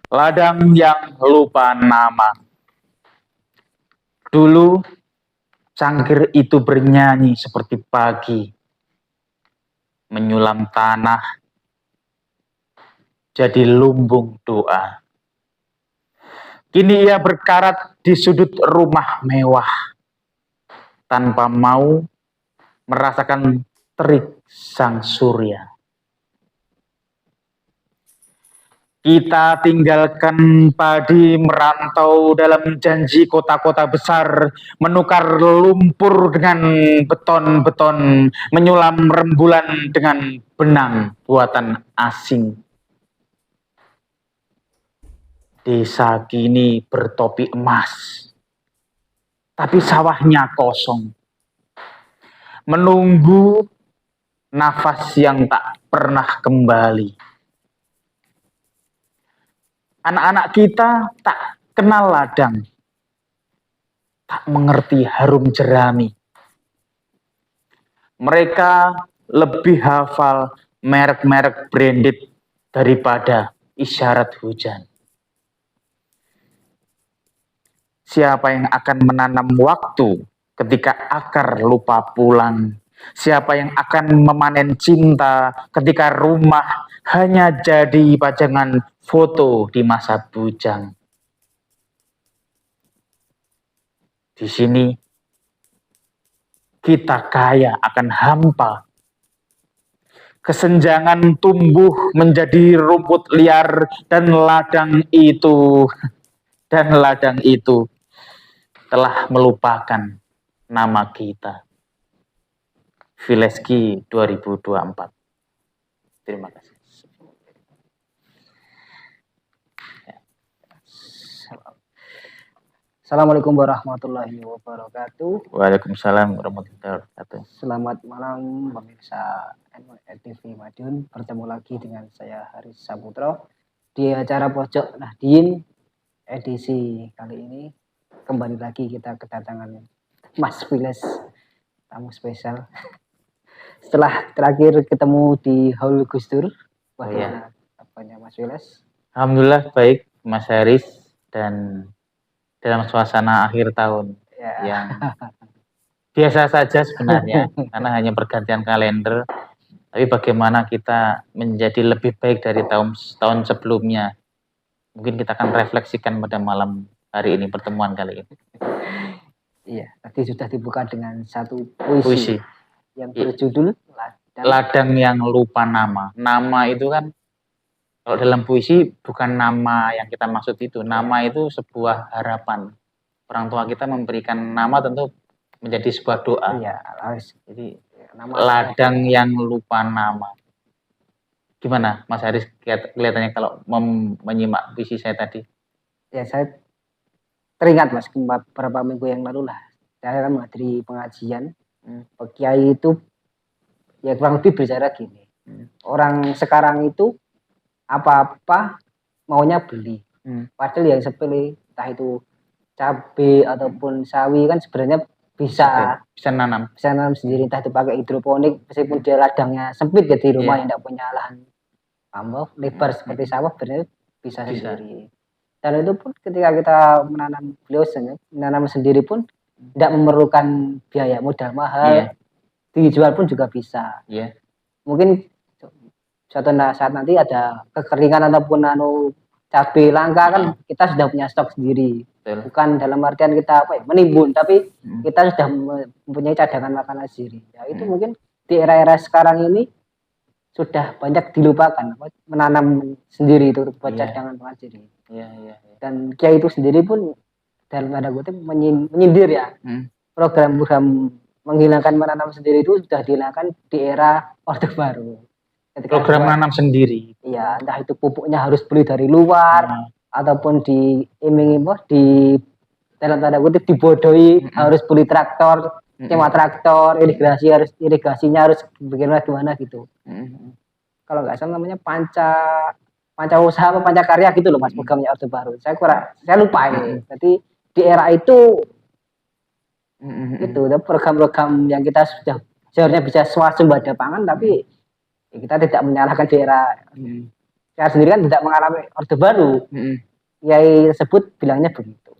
Ladang yang lupa nama. Dulu cangkir itu bernyanyi seperti pagi, menyulam tanah jadi lumbung doa. Kini ia berkarat di sudut rumah mewah, tanpa mau merasakan terik sang surya. Kita tinggalkan padi, merantau dalam janji kota-kota besar, menukar lumpur dengan beton-beton, menyulam rembulan dengan benang buatan asing. Desa kini bertopi emas, tapi sawahnya kosong, menunggu nafas yang tak pernah kembali. Anak-anak kita tak kenal ladang, tak mengerti harum jerami. Mereka lebih hafal merek-merek branded daripada isyarat hujan. Siapa yang akan menanam waktu ketika akar lupa pulang? Siapa yang akan memanen cinta ketika rumah hanya jadi pajangan foto di masa bujang? Di sini kita kaya akan hampa. Kesenjangan tumbuh menjadi rumput liar dan ladang itu telah melupakan nama kita. Vileski 2024. Terima kasih. Assalamualaikum warahmatullahi wabarakatuh. Waalaikumsalam warahmatullahi wabarakatuh. Selamat malam pemirsa NTV Madiun. Bertemu lagi dengan saya Haris Saputro di acara Pojok Nahdien edisi kali ini. Kembali lagi kita kedatangan Mas Viles, tamu spesial. Setelah terakhir ketemu di Haul Gus Dur, bagaimana apanya Mas Viles? Alhamdulillah baik Mas Haris, dan dalam suasana akhir tahun yang biasa saja sebenarnya karena hanya pergantian kalender, tapi bagaimana kita menjadi lebih baik dari tahun sebelumnya. Mungkin kita akan refleksikan pada malam hari ini, pertemuan kali ini. Iya, tadi sudah dibuka dengan satu puisi. Yang berjudul Ladang yang lupa nama. Nama itu kan kalau dalam puisi bukan nama yang kita maksud itu. Nama itu sebuah harapan. Orang tua kita memberikan nama tentu menjadi sebuah doa. Iya, jadi ladang yang lupa nama. Gimana Mas Haris kelihatannya kalau menyimak puisi saya tadi? Ya, saya teringat Mas, beberapa minggu yang lalu lah. Saya kan menghadiri pengajian. Pak Kiai itu ya kurang lebih bicara gini. Orang sekarang itu apa-apa maunya beli. Padahal yang sepele, entah itu cabai ataupun sawi kan sebenarnya bisa nanam sendiri, entah itu pakai hidroponik, meskipun dia ladangnya sempit ya di rumah yang tidak punya lahan lebar seperti sawah, sebenarnya bisa sendiri. Dan itu pun ketika kita menanam sendiri pun tidak memerlukan biaya modal mahal, dijual pun juga bisa. Mungkin suatu saat nanti ada kekeringan ataupun cabai langka kan kita sudah punya stok sendiri. Bukan dalam artian kita menimbun, tapi kita sudah mempunyai cadangan makanan sendiri. Ya, itu mungkin di era-era sekarang ini sudah banyak dilupakan, menanam sendiri itu buat cadangan makanan sendiri. Dan Kiai itu sendiri pun dalam tanda kutip menyindir ya. Program-program menghilangkan menanam sendiri itu sudah dihilangkan di era Orde Baru. Program menanam sendiri. Iya, entah itu pupuknya harus beli dari luar ataupun di dalam tanda kutip dibodohi, harus beli traktor, sewa traktor, irigasinya harus gimana gitu. Kalau nggak salah namanya panca usaha apa panca karya gitu loh Mas, programnya Orde Baru. Saya lupa ini. Jadi di era itu itu program-program yang kita sudah seharusnya bisa swasembada pangan, tapi kita tidak menyalahkan daerah saya sendiri kan tidak mengalami Orde Baru. Kiai tersebut bilangnya begitu.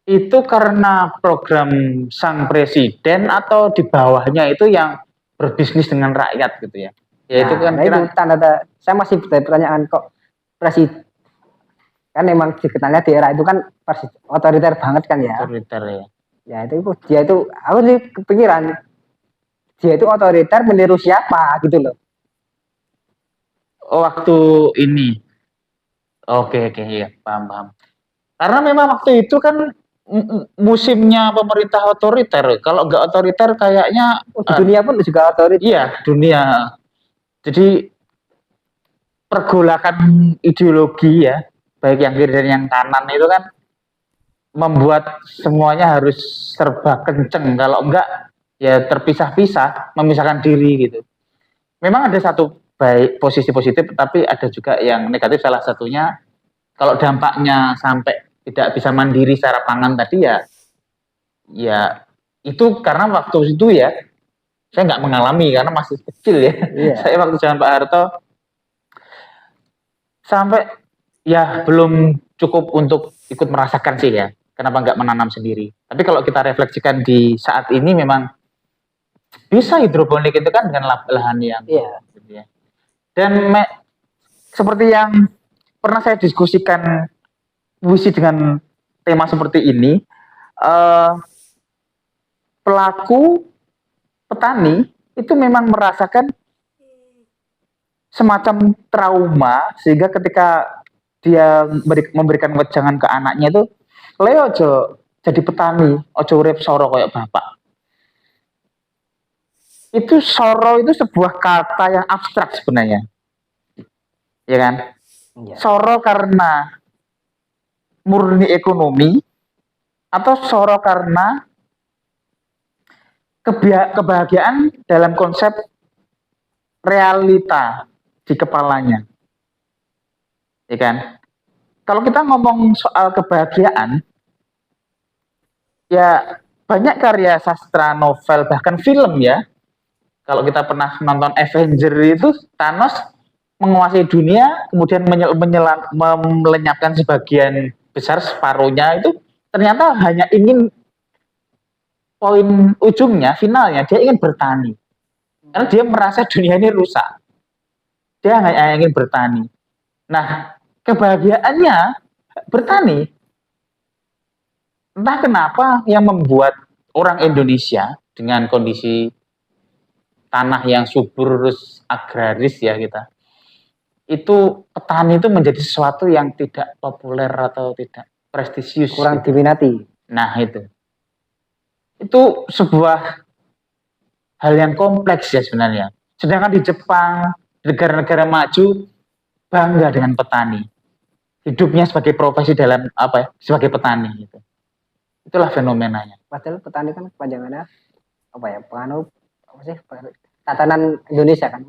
Itu karena program sang presiden atau di bawahnya itu yang berbisnis dengan rakyat gitu ya? Ya itu kan itu tanda saya masih pertanyaan kok presiden kan memang dikenalnya di era itu kan otoriter banget kan ya. Otoriter ya. Ya itu dia itu aku sih kepikiran dia itu otoriter meniru siapa gitu loh. Waktu ini. Oke ya paham. Karena memang waktu itu kan musimnya pemerintah otoriter. Kalau nggak otoriter kayaknya di dunia pun juga otoriter. Iya, dunia. Jadi pergolakan ideologi ya, baik yang kiri dan yang kanan itu kan membuat semuanya harus serba kenceng. Kalau enggak ya terpisah-pisah, memisahkan diri gitu. Memang ada satu baik posisi positif, tapi ada juga yang negatif. Salah satunya kalau dampaknya sampai tidak bisa mandiri secara pangan tadi ya itu karena waktu itu ya saya nggak mengalami karena masih kecil ya. Saya waktu zaman Pak Harto sampai ya belum cukup untuk ikut merasakan sih ya. Kenapa nggak menanam sendiri? Tapi kalau kita refleksikan di saat ini memang bisa hidroponik itu kan dengan lahan yang gitu ya. Dan seperti yang pernah saya diskusikan puisi dengan tema seperti ini, pelaku petani itu memang merasakan semacam trauma sehingga ketika dia memberikan wejangan ke anaknya itu, Leo ojo jadi petani, ojo urip soro kayak bapak. Itu soro itu sebuah kata yang abstrak sebenarnya, ya kan? Soro karena murni ekonomi atau soro karena kebahagiaan dalam konsep realita di kepalanya, ya kan? Kalau kita ngomong soal kebahagiaan, ya banyak karya sastra, novel, bahkan film ya. Kalau kita pernah nonton Avenger itu, Thanos menguasai dunia, kemudian melenyapkan sebagian besar separuhnya itu ternyata hanya ingin poin ujungnya, finalnya dia ingin bertani. Karena dia merasa dunia ini rusak. Dia hanya ingin bertani. Nah, kebahagiaannya bertani. Entah kenapa yang membuat orang Indonesia dengan kondisi tanah yang subur, agraris ya kita, itu petani itu menjadi sesuatu yang tidak populer atau tidak prestisius, kurang diminati. Nah itu sebuah hal yang kompleks ya sebenarnya. Sedangkan di Jepang, negara-negara maju bangga dengan petani, hidupnya sebagai profesi dalam sebagai petani gitu. Itulah fenomenanya. Padahal petani kan kepanjangannya tatanan Indonesia kan,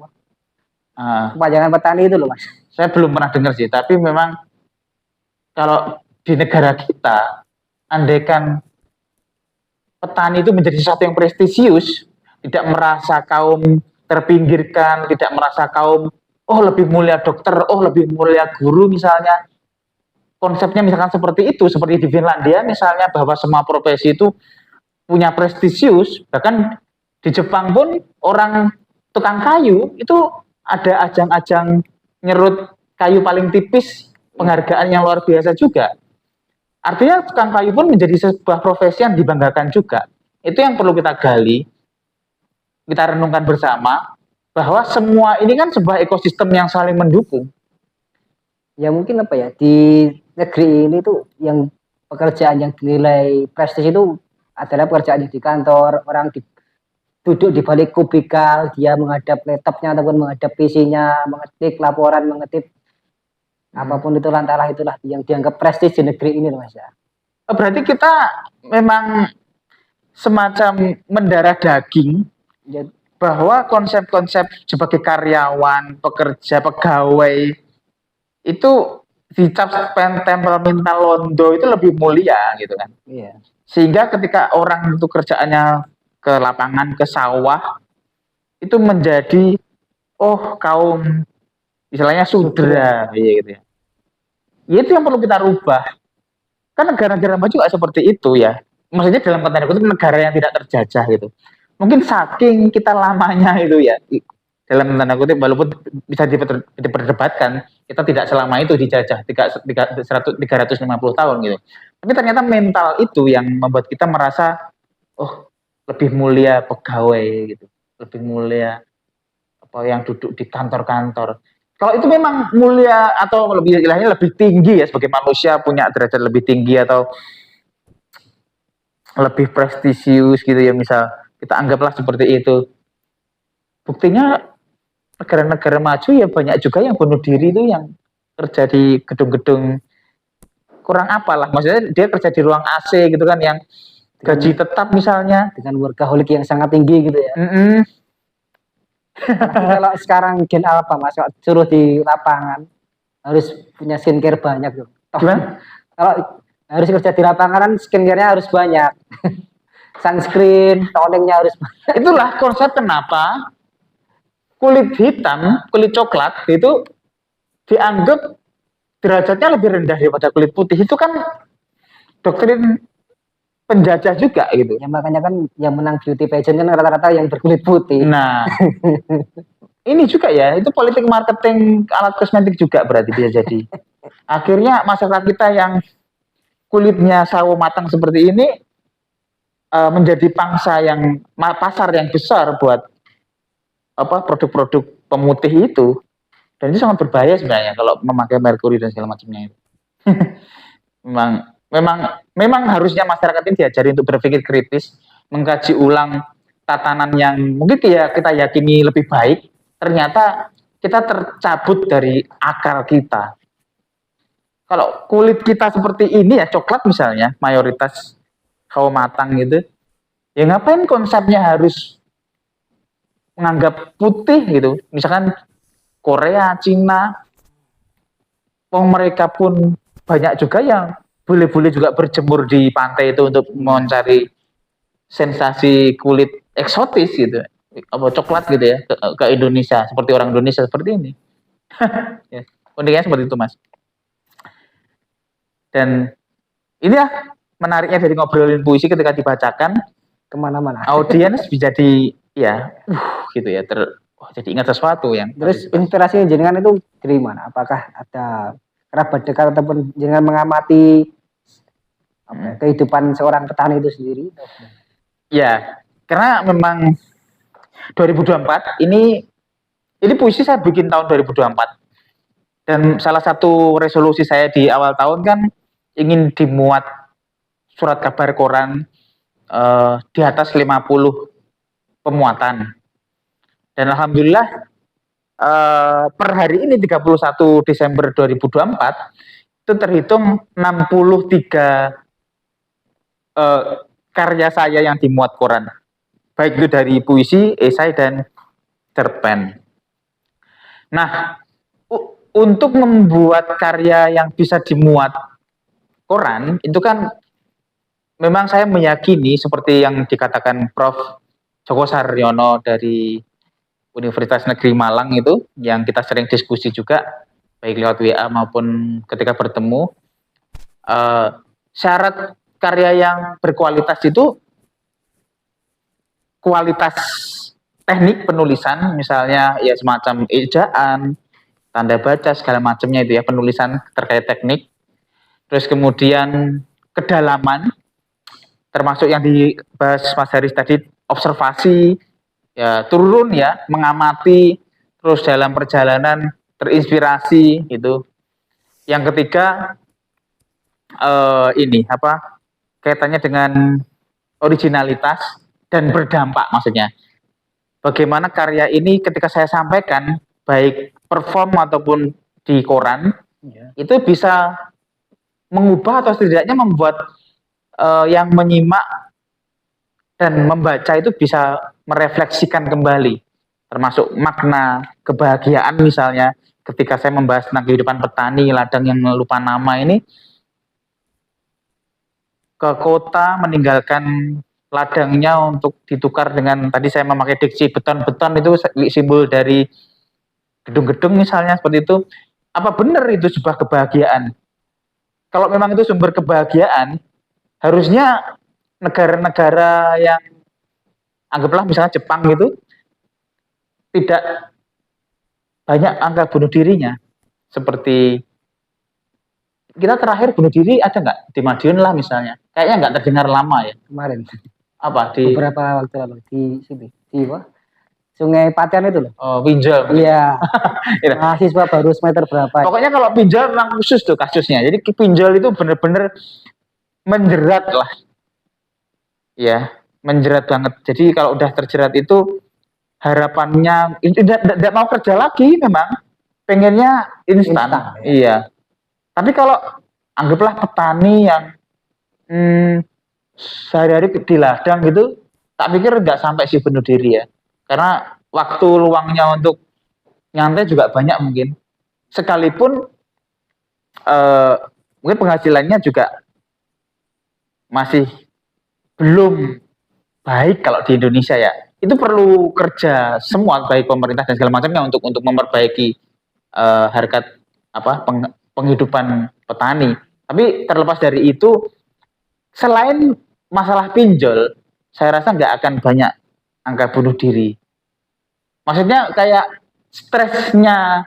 kepanjangan petani itu loh mas. Saya belum pernah dengar sih, tapi memang kalau di negara kita, andaikan petani itu menjadi sesuatu yang prestisius, tidak merasa kaum terpinggirkan, tidak merasa kaum lebih mulia dokter, lebih mulia guru misalnya. Konsepnya misalkan seperti itu, seperti di Finlandia misalnya, bahwa semua profesi itu punya prestisius. Bahkan di Jepang pun orang tukang kayu itu ada ajang-ajang nyerut kayu paling tipis, penghargaan yang luar biasa juga. Artinya tukang kayu pun menjadi sebuah profesi yang dibanggakan juga. Itu yang perlu kita gali, kita renungkan bersama, bahwa semua ini kan sebuah ekosistem yang saling mendukung. Ya mungkin di negeri ini tuh yang pekerjaan yang dinilai prestis itu adalah pekerjaan di kantor, orang duduk di balik kubikal, dia menghadap laptopnya ataupun menghadap PC-nya, mengetik laporan, mengetik apapun itu lantaran itulah yang dianggap prestis di negeri ini mas ya. Berarti kita memang semacam mendarah daging ya, bahwa konsep-konsep sebagai karyawan, pekerja, pegawai itu dicap tempel mental londo itu lebih mulia gitu kan. Iya. Sehingga ketika orang itu kerjaannya ke lapangan, ke sawah, itu menjadi kaum istilahnya sudra, iya gitu ya. Ya itu yang perlu kita rubah. Kan negara-negara maju juga seperti itu ya. Maksudnya dalam konteks itu negara yang tidak terjajah gitu. Mungkin saking kita lamanya itu ya, dalam tanda kutip walaupun bisa diperdebatkan, kita tidak selama itu dijajah 350 tahun gitu. Tapi ternyata mental itu yang membuat kita merasa oh lebih mulia pegawai gitu, lebih mulia apa yang duduk di kantor-kantor. Kalau itu memang mulia atau lebih istilahnya lebih tinggi ya sebagai manusia punya derajat lebih tinggi atau lebih prestisius gitu ya misal kita anggaplah seperti itu. Buktinya negara-negara maju ya banyak juga yang bunuh diri itu yang kerja di gedung-gedung kurang apalah maksudnya dia kerja di ruang AC gitu kan yang gaji tetap misalnya dengan workaholic yang sangat tinggi gitu ya. Tapi kalau sekarang Gen Alpha Mas suruh di lapangan harus punya skincare banyak tuh. Gimana? Kalau harus kerja di lapangan kan skincare-nya harus banyak. Sunscreen, toningnya harus banyak. Itulah konsep kenapa kulit hitam, kulit coklat itu dianggap derajatnya lebih rendah daripada kulit putih. Itu kan doktrin penjajah juga gitu. Ya makanya kan yang menang beauty pageant kan rata-rata yang berkulit putih. Nah, ini juga ya, itu politik marketing alat kosmetik juga berarti bisa jadi. Akhirnya masyarakat kita yang kulitnya sawo matang seperti ini menjadi pangsa yang pasar yang besar buat apa produk-produk pemutih itu. Dan itu sangat berbahaya sebenarnya kalau memakai merkuri dan segala macamnya itu. memang harusnya masyarakat ini diajari untuk berpikir kritis, mengkaji ulang tatanan yang mungkin kita yakini lebih baik, ternyata kita tercabut dari akal kita. Kalau kulit kita seperti ini ya coklat misalnya, mayoritas sawo matang gitu, ya ngapain konsepnya harus menganggap putih gitu, misalkan Korea, Cina, mereka pun banyak juga yang boleh-boleh juga berjemur di pantai itu untuk mencari sensasi kulit eksotis gitu, apa coklat gitu ya ke Indonesia seperti orang Indonesia seperti ini. Ya, uniknya seperti itu Mas. Dan ini ya menariknya dari ngobrolin puisi ketika dibacakan kemana-mana. Audiens bisa di ya, gitu ya jadi ingat sesuatu yang. Terus inspirasi jenengan itu dari mana? Apakah ada kerabat dekat ataupun jangan mengamati kehidupan seorang petani itu sendiri? Ya, karena memang 2024 ini puisi saya bikin tahun 2024 dan salah satu resolusi saya di awal tahun kan ingin dimuat surat kabar koran di atas 50 pemuatan dan alhamdulillah per hari ini 31 Desember 2024 itu terhitung 63 karya saya yang dimuat koran, baik itu dari puisi, esai, dan cerpen. Nah, untuk membuat karya yang bisa dimuat koran, itu kan memang saya meyakini seperti yang dikatakan Prof. Joko Saryono dari Universitas Negeri Malang itu, yang kita sering diskusi juga, baik lewat WA maupun ketika bertemu, syarat karya yang berkualitas itu kualitas teknik penulisan, misalnya ya semacam ejaan, tanda baca, segala macamnya itu ya, penulisan terkait teknik. Terus kemudian kedalaman, termasuk yang dibahas Mas Haris tadi, observasi, ya turun ya, mengamati, terus dalam perjalanan terinspirasi gitu. Yang ketiga, ini apa kaitannya dengan originalitas dan berdampak, maksudnya bagaimana karya ini ketika saya sampaikan baik perform ataupun di koran itu bisa mengubah atau setidaknya membuat yang menyimak dan membaca itu bisa merefleksikan kembali, termasuk makna kebahagiaan misalnya ketika saya membahas tentang kehidupan petani ladang yang lupa nama ini, ke kota meninggalkan ladangnya untuk ditukar dengan, tadi saya memakai diksi beton-beton itu simbol dari gedung-gedung misalnya seperti itu, apa benar itu sebuah kebahagiaan? Kalau memang itu sumber kebahagiaan, harusnya negara-negara yang anggaplah misalnya Jepang gitu tidak banyak angka bunuh dirinya. Seperti kita terakhir bunuh diri ada nggak di Madiun lah misalnya? Kayaknya nggak terdengar lama ya. Kemarin Apa di beberapa waktu lalu di sini di apa? Sungai Patian itu loh. Pinjol? Iya. Gitu. Mahasiswa baru semester berapa? Pokoknya kalau pinjol memang khusus tuh kasusnya. Jadi pinjol itu bener-bener menjerat lah, ya, menjerat banget. Jadi kalau udah terjerat itu harapannya tidak mau kerja lagi, memang pengennya instan. Instan, ya. Iya. Tapi kalau anggaplah petani yang sehari-hari di ladang gitu, tak pikir nggak sampai sih bunuh diri ya. Karena waktu luangnya untuk nyantai juga banyak mungkin. Sekalipun mungkin penghasilannya juga masih belum baik kalau di Indonesia ya. Itu perlu kerja semua baik pemerintah dan segala macamnya untuk memperbaiki harkat apa penghidupan petani. Tapi terlepas dari itu, selain masalah pinjol, saya rasa nggak akan banyak angka bunuh diri. Maksudnya kayak stresnya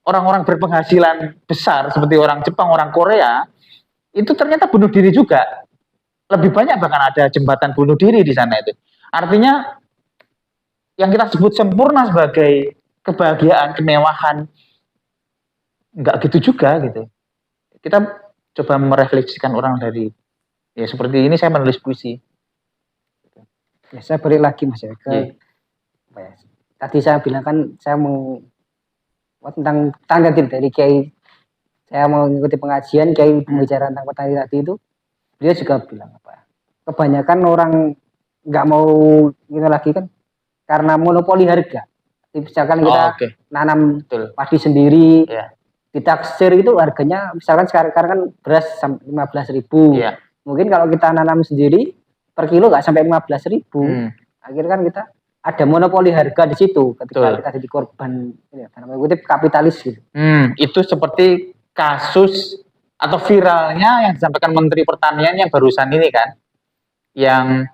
orang-orang berpenghasilan besar seperti orang Jepang, orang Korea, itu ternyata bunuh diri juga. Lebih banyak bahkan ada jembatan bunuh diri di sana itu. Artinya yang kita sebut sempurna sebagai kebahagiaan, kemewahan, nggak gitu juga gitu. Kita coba merefleksikan orang dari ya seperti ini saya menulis puisi. Ya, saya balik lagi Mas ya ke apa ya, tadi saya bilang kan saya mau tentang tangga dari Kiai, saya mau mengikuti pengajian Kiai pembicaraan tentang petani tadi itu, dia juga bilang apa, kebanyakan orang nggak mau gitu lagi kan karena monopoli harga. Misalkan kita nanam padi sendiri, ditaksir itu harganya misalkan sekarang kan beras 15.000. Mungkin kalau kita nanam sendiri per kilo nggak sampai 15.000. Akhirnya kan kita ada monopoli harga di situ ketika kita jadi korban ya, karena mengikuti kapitalis gitu. Itu seperti kasus atau viralnya yang disampaikan Menteri Pertanian yang barusan ini kan, yang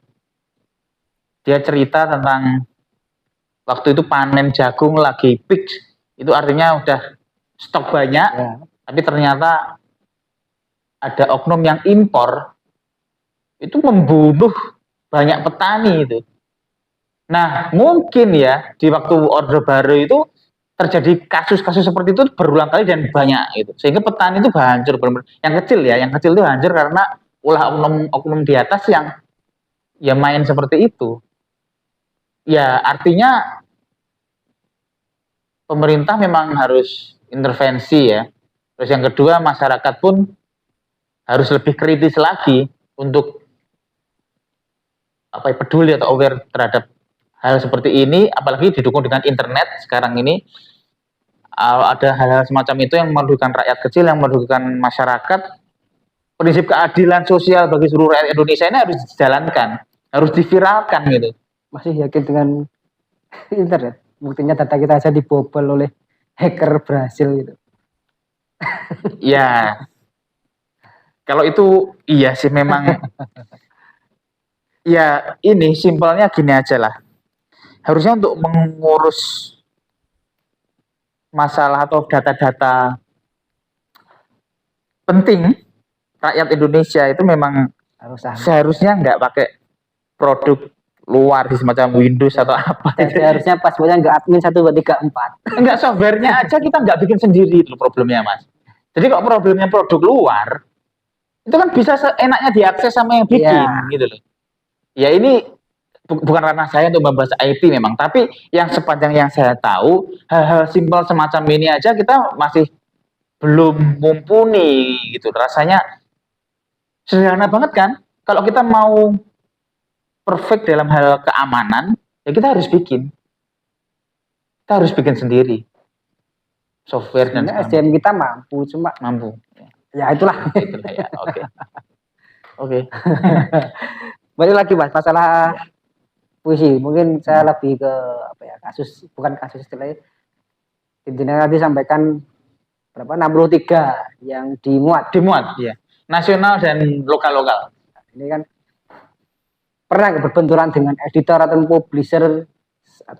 dia cerita tentang waktu itu panen jagung lagi peak, itu artinya udah stok banyak, tapi ternyata ada oknum yang impor, itu membunuh banyak petani itu. Nah, mungkin ya di waktu Orde Baru itu terjadi kasus-kasus seperti itu berulang kali dan banyak gitu. Sehingga petani itu hancur benar-benar. Yang kecil itu hancur karena ulah oknum di atas yang ya main seperti itu. Ya, artinya pemerintah memang harus intervensi ya. Terus yang kedua, masyarakat pun harus lebih kritis lagi untuk peduli atau aware terhadap hal seperti ini, apalagi didukung dengan internet sekarang ini. Ada hal-hal semacam itu yang merugikan rakyat kecil, yang merugikan masyarakat. Prinsip keadilan sosial bagi seluruh rakyat Indonesia ini harus dijalankan, harus diviralkan gitu. Masih yakin dengan internet? Buktinya data kita aja dibobol oleh hacker Brasil gitu. Ya, kalau itu iya sih memang. Ya ini simpelnya gini aja lah. Harusnya untuk mengurus masalah atau data-data penting rakyat Indonesia itu memang seharusnya nggak pakai produk luar semacam Windows atau apa. Seharusnya passwordnya nggak admin 1, 2, 3, 4. Enggak, softwarenya aja kita nggak bikin sendiri itu problemnya Mas. Jadi kalau problemnya produk luar, itu kan bisa enaknya diakses sama yang bikin gitu loh. Ya ini bukan ranah saya untuk membahas IT memang, tapi yang sepanjang yang saya tahu, hal-hal simpel semacam ini aja kita masih belum mumpuni gitu. Rasanya sederhana banget kan? Kalau kita mau perfect dalam hal keamanan, ya kita harus bikin. Kita harus bikin sendiri software dan SDM kita mampu, cuma ya itulah. Itulah ya. Oke. Balik lagi Mas, masalah puisi. Mungkin saya lebih ke apa ya, bukan kasus istilahnya. Intinya tadi sampaikan berapa 63 yang dimuat. Ya. Nasional dan lokal. Ini kan pernah berbenturan dengan editor atau publisher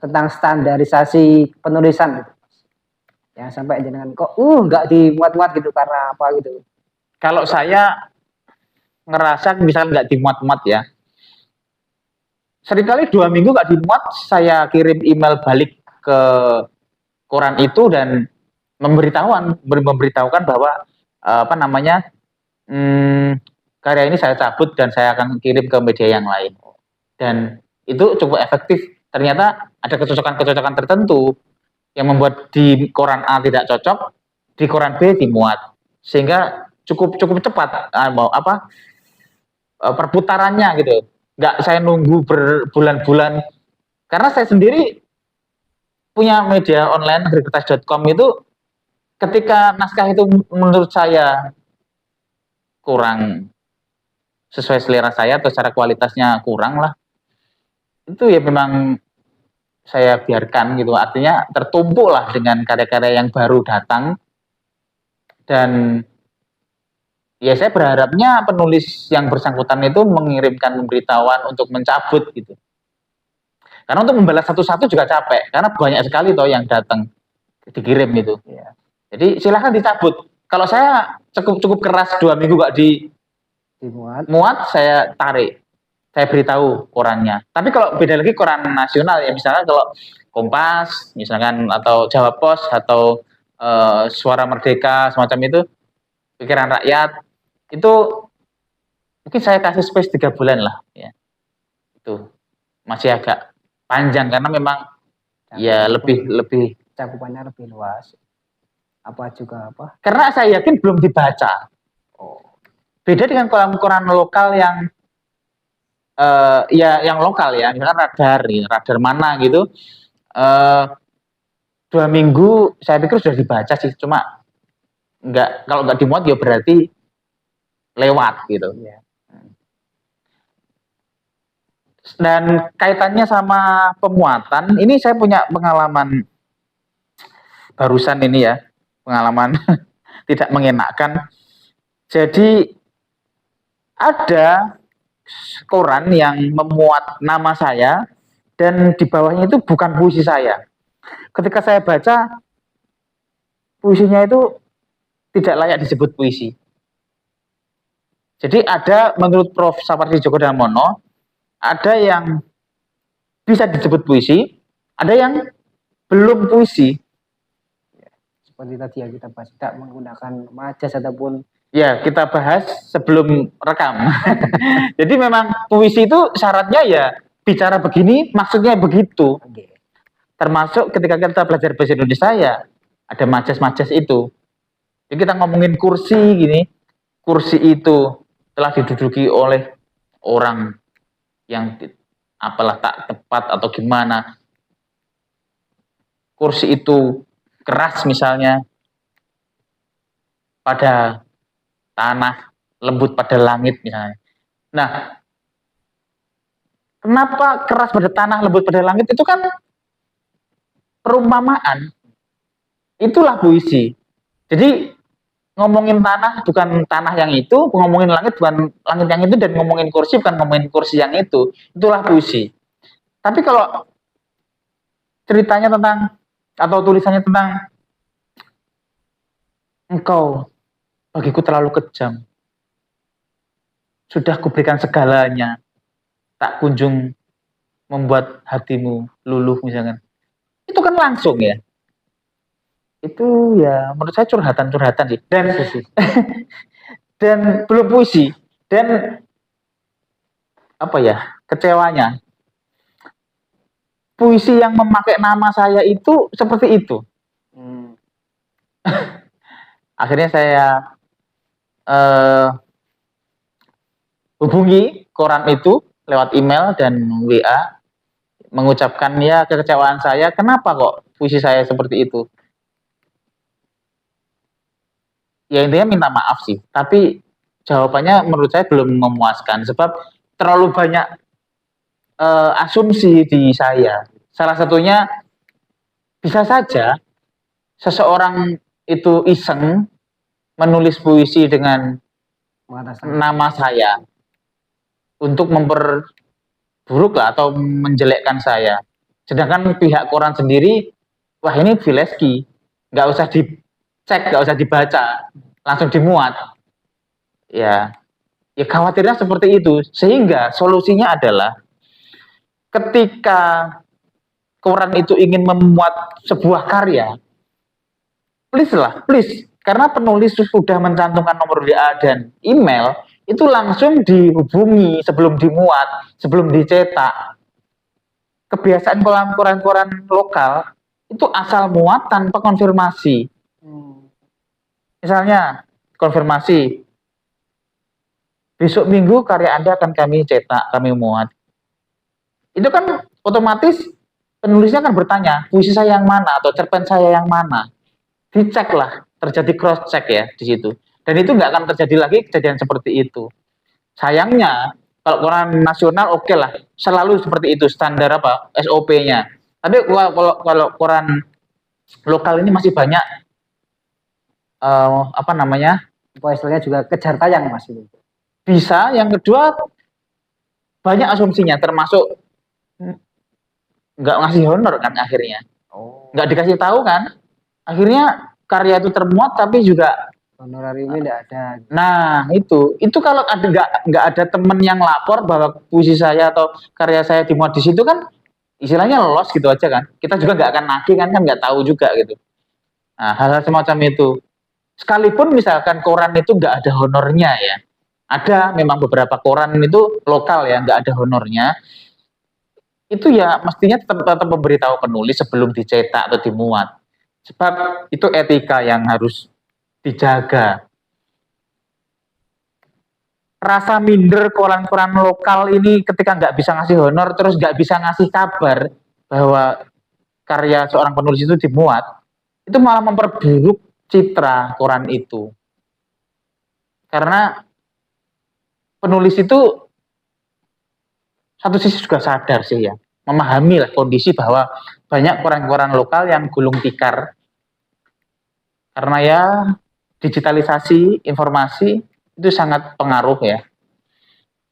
tentang standarisasi penulisan gitu. Yang sampai jenengan kok nggak dimuat-muat gitu karena apa gitu. Kalau saya ngerasa misalkan nggak dimuat-muat ya, seringkali 2 minggu nggak dimuat, saya kirim email balik ke koran itu dan memberitahukan bahwa karya ini saya cabut dan saya akan kirim ke media yang lain. Dan itu cukup efektif. Ternyata ada kecocokan tertentu yang membuat di koran A tidak cocok, di koran B dimuat, sehingga cukup cepat perputarannya gitu. Nggak saya nunggu berbulan-bulan, karena saya sendiri punya media online negerikertas.com itu, ketika naskah itu menurut saya kurang sesuai selera saya atau secara kualitasnya kurang lah, itu ya memang saya biarkan gitu, artinya tertumpuk lah dengan karya-karya yang baru datang. Dan ya saya berharapnya penulis yang bersangkutan itu mengirimkan pemberitahuan untuk mencabut gitu, karena untuk membalas satu-satu juga capek, karena banyak sekali toh yang datang dikirim gitu ya. Jadi silahkan dicabut. Kalau saya cukup keras 2 minggu gak dimuat, saya tarik, saya beritahu korannya. Tapi kalau beda lagi koran nasional ya, misalnya kalau Kompas misalkan, atau Jawa Pos, atau Suara Merdeka semacam itu, Pikiran Rakyat, itu mungkin saya kasih space 3 bulan lah ya. Itu masih agak panjang karena memang ya lebih cakupannya lebih luas. Karena saya yakin belum dibaca. Beda dengan koran lokal yang yang lokal ya, misalkan radar mana gitu, 2 minggu saya pikir sudah dibaca sih, cuma kalau nggak dimuat ya berarti lewat gitu. Dan kaitannya sama pemuatan, ini saya punya pengalaman barusan ini ya, pengalaman tidak mengenakan. Jadi ada koran yang memuat nama saya dan di bawahnya itu bukan puisi saya. Ketika saya baca, puisinya itu tidak layak disebut puisi. Jadi ada, menurut Prof. Sapardi Djoko Damono, ada yang bisa disebut puisi, ada yang belum puisi. Seperti tadi yang kita bahas, tidak menggunakan majas ataupun ya, kita bahas sebelum rekam. Jadi memang puisi itu syaratnya ya bicara begini, maksudnya begitu. Termasuk ketika kita belajar bahasa Indonesia ya ada majas-majas itu. Jadi kita ngomongin kursi gini, kursi itu telah diduduki oleh orang yang apalah tak tepat atau gimana. Kursi itu keras misalnya, pada tanah, lembut pada langit misalnya. Nah, kenapa keras pada tanah, lembut pada langit? Itu kan perumpamaan. Itulah puisi. Jadi ngomongin tanah bukan tanah yang itu, ngomongin langit bukan langit yang itu, dan ngomongin kursi bukan ngomongin kursi yang itu. Itulah puisi. Tapi kalau ceritanya tentang, atau tulisannya tentang engkau bagiku terlalu kejam, sudah kuberikan segalanya, tak kunjung membuat hatimu luluh misalkan. Itu kan langsung ya. Itu ya menurut saya curhatan sih. Dan belum puisi. Dan apa ya, kecewanya, puisi yang memakai nama saya itu seperti itu. Akhirnya saya hubungi koran itu lewat email dan WA, mengucapkan ya kekecewaan saya, kenapa kok puisi saya seperti itu. Ya intinya minta maaf sih, tapi jawabannya menurut saya belum memuaskan, sebab terlalu banyak asumsi di saya. Salah satunya bisa saja seseorang itu iseng menulis puisi dengan nama saya untuk memperburuk lah atau menjelekkan saya. Sedangkan pihak koran sendiri, wah ini Vileski, nggak usah dicek, nggak usah dibaca, langsung dimuat. Ya, ya khawatirnya seperti itu. Sehingga solusinya adalah ketika koran itu ingin memuat sebuah karya, please, karena penulis sudah mencantumkan nomor WA dan email, itu langsung dihubungi sebelum dimuat, sebelum dicetak. Kebiasaan koran-koran lokal itu asal muat tanpa konfirmasi. Misalnya, konfirmasi, besok minggu karya Anda akan kami cetak, kami muat. Itu kan otomatis penulisnya akan bertanya, puisi saya yang mana atau cerpen saya yang mana. Dicek lah, terjadi cross check ya di situ. Dan itu nggak akan terjadi lagi kejadian seperti itu. Sayangnya, kalau koran nasional oke lah, selalu seperti itu standar apa SOP-nya. Tapi kalau koran lokal ini masih banyak apa namanya? Istilahnya juga kejar tayang Mas itu. Bisa, yang kedua banyak asumsinya, termasuk nggak ngasih honor kan akhirnya. Nggak dikasih tahu kan, akhirnya karya itu termuat tapi juga honorariumnya tidak ada. Nah itu kalau ada nggak ada temen yang lapor bahwa puisi saya atau karya saya dimuat di situ kan istilahnya lolos gitu aja kan. Kita juga nggak akan nagih kan nggak tahu juga gitu. Nah hal-hal semacam itu. Sekalipun misalkan koran itu nggak ada honornya ya, ada memang beberapa koran itu lokal ya nggak ada honornya. Itu ya mestinya tetap memberitahu penulis sebelum dicetak atau dimuat. Sebab itu etika yang harus dijaga. Rasa minder koran-koran lokal ini ketika nggak bisa ngasih honor, terus nggak bisa ngasih kabar bahwa karya seorang penulis itu dimuat, itu malah memperburuk citra koran itu. Karena penulis itu satu sisi juga sadar sih ya, memahami lah kondisi bahwa banyak koran-koran lokal yang gulung tikar karena ya digitalisasi informasi itu sangat pengaruh ya.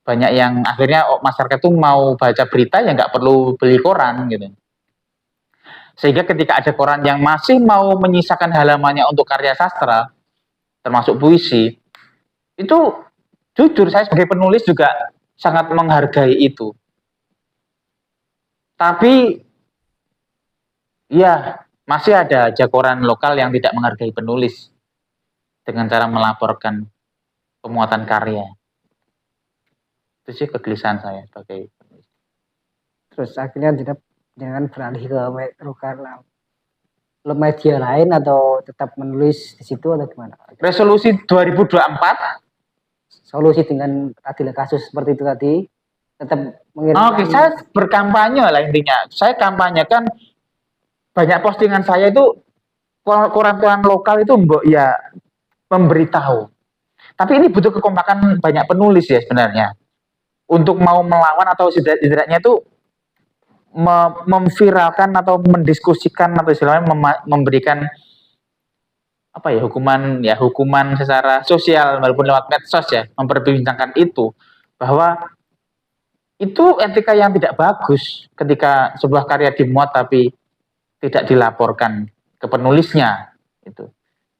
Banyak yang akhirnya masyarakat tuh mau baca berita ya nggak perlu beli koran gitu. Sehingga ketika ada koran yang masih mau menyisakan halamannya untuk karya sastra, termasuk puisi, itu jujur saya sebagai penulis juga sangat menghargai itu. Tapi ya masih ada aja koran lokal yang tidak menghargai penulis dengan cara melaporkan pemuatan karya. Itu sih kegelisahan saya sebagai penulis. Terus akhirnya jangan beralih ke media lain atau tetap menulis di situ atau gimana? Resolusi 2024 solusi dengan adil kasus seperti itu tadi tetap Oke, saya berkampanye lah intinya. Saya kampanyekan banyak postingan saya itu koran-koran lokal itu ya memberitahu. Tapi ini butuh kekompakan banyak penulis ya sebenarnya. Untuk mau melawan atau setidaknya itu memviralkan atau mendiskusikan atau istilahnya memberikan apa ya hukuman secara sosial walaupun lewat medsos ya, memperbincangkan itu bahwa itu etika yang tidak bagus ketika sebuah karya dimuat tapi tidak dilaporkan ke penulisnya. Itu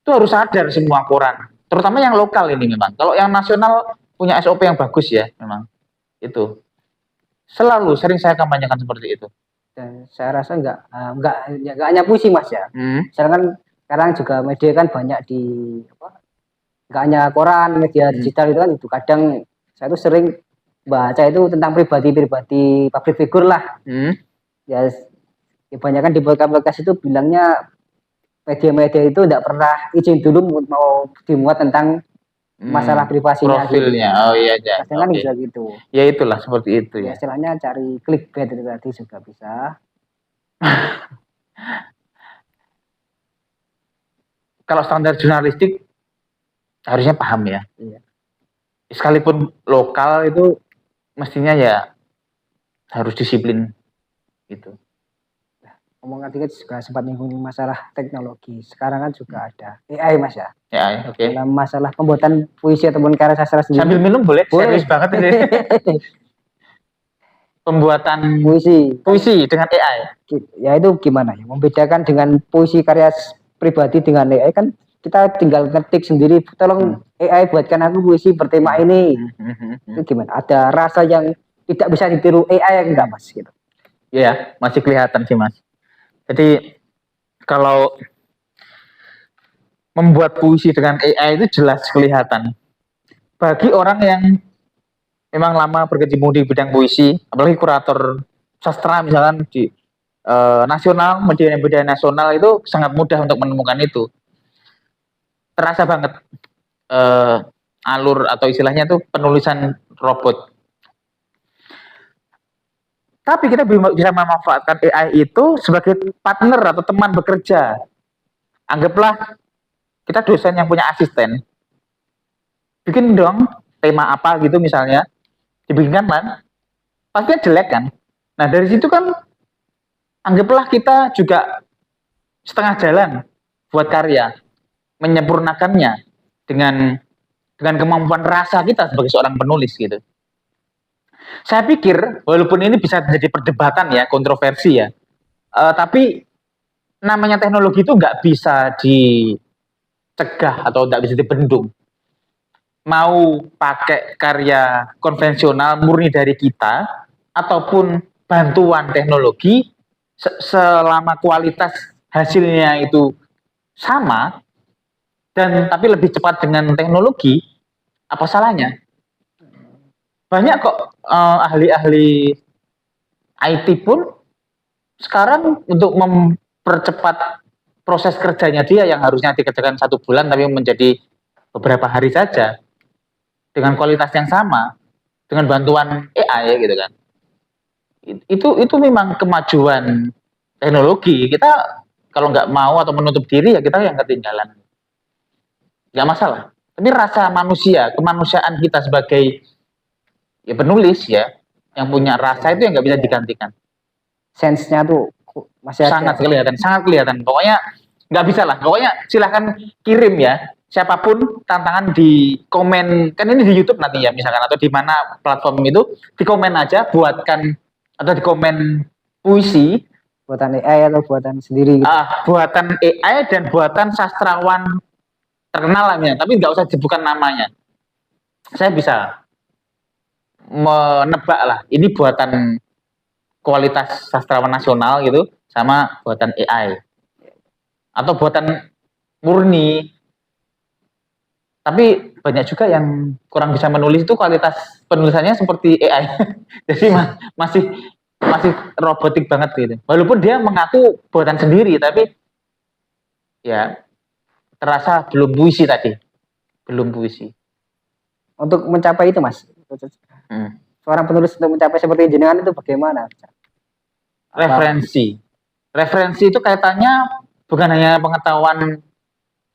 harus sadar semua koran, terutama yang lokal ini memang. Kalau yang nasional punya SOP yang bagus ya memang. Itu selalu sering saya kampanyekan seperti itu. Dan saya rasa nggak hanya puisi Mas ya. Sekarang juga media kan banyak di nggak hanya koran, media digital itu kan itu kadang saya tuh sering baca itu tentang pribadi public figure lah. Ya kebanyakan di podcast itu bilangnya media-media itu tidak pernah izin dulu mau dimuat tentang masalah privasinya profilnya gitu. Oh iya ya. Kan bisa gitu. Ya itulah seperti itu ya. Istilahnya cari clickbait itu tadi juga bisa. Kalau standar jurnalistik harusnya paham ya. Iya. Sekalipun lokal itu mestinya ya harus disiplin gitu. omongan tadi juga sempat nyinggung masalah teknologi. Sekarang kan juga ada AI Mas ya. Ya, oke. Dalam masalah pembuatan puisi ataupun karya sastra sendiri. Sambil minum boleh? Boleh. Serius banget ini. Pembuatan puisi dengan AI. Ya itu gimana ya? Membedakan dengan puisi karya pribadi dengan AI kan kita tinggal ngetik sendiri. Tolong AI buatkan aku puisi bertema ini. Itu gimana? Ada rasa yang tidak bisa ditiru AI enggak Mas gitu? Iya, masih kelihatan sih Mas. Jadi kalau membuat puisi dengan AI itu jelas kelihatan. Bagi orang yang memang lama berkecimpung di bidang puisi, apalagi kurator sastra misalkan di nasional, media nasional itu sangat mudah untuk menemukan itu. Terasa banget alur atau istilahnya itu penulisan robot. Tapi kita bisa memanfaatkan AI itu sebagai partner atau teman bekerja. Anggaplah kita dosen yang punya asisten. Bikin dong tema apa gitu misalnya. Dibikinkan kan. Pastinya jelek kan. Nah dari situ kan anggaplah kita juga setengah jalan buat karya. Menyempurnakannya dengan kemampuan rasa kita sebagai seorang penulis gitu. Saya pikir walaupun ini bisa menjadi perdebatan ya, kontroversi ya, tapi namanya teknologi itu nggak bisa dicegah atau nggak bisa dibendung. Mau pakai karya konvensional murni dari kita ataupun bantuan teknologi, selama kualitas hasilnya itu sama dan tapi lebih cepat dengan teknologi, apa salahnya? Banyak kok ahli-ahli IT pun sekarang untuk mempercepat proses kerjanya dia yang harusnya dikerjakan 1 bulan tapi menjadi beberapa hari saja dengan kualitas yang sama dengan bantuan AI gitu kan. Itu memang kemajuan teknologi. Kita kalau nggak mau atau menutup diri ya kita yang ketinggalan. Nggak masalah. Tapi rasa manusia, kemanusiaan kita sebagai ya penulis ya yang punya rasa itu yang nggak bisa digantikan. Sense-nya tuh masih sangat kelihatan. Pokoknya nggak bisa lah. Pokoknya silahkan kirim ya siapapun tantangan di komen, kan ini di YouTube nanti ya misalkan atau di mana platform itu, di komen aja buatkan atau di komen puisi buatan AI atau buatan sendiri gitu. Buatan AI dan buatan sastrawan terkenal lah ya, tapi nggak usah disebutkan namanya. Saya bisa menebak lah ini buatan kualitas sastrawan nasional gitu sama buatan AI atau buatan murni. Tapi banyak juga yang kurang bisa menulis itu kualitas penulisannya seperti AI. Jadi masih robotik banget gitu. Walaupun dia mengaku buatan sendiri tapi ya terasa belum puisi tadi. Belum puisi. Untuk mencapai itu Mas, seorang penulis untuk mencapai seperti jenengan itu bagaimana? Referensi itu kaitannya bukan hanya pengetahuan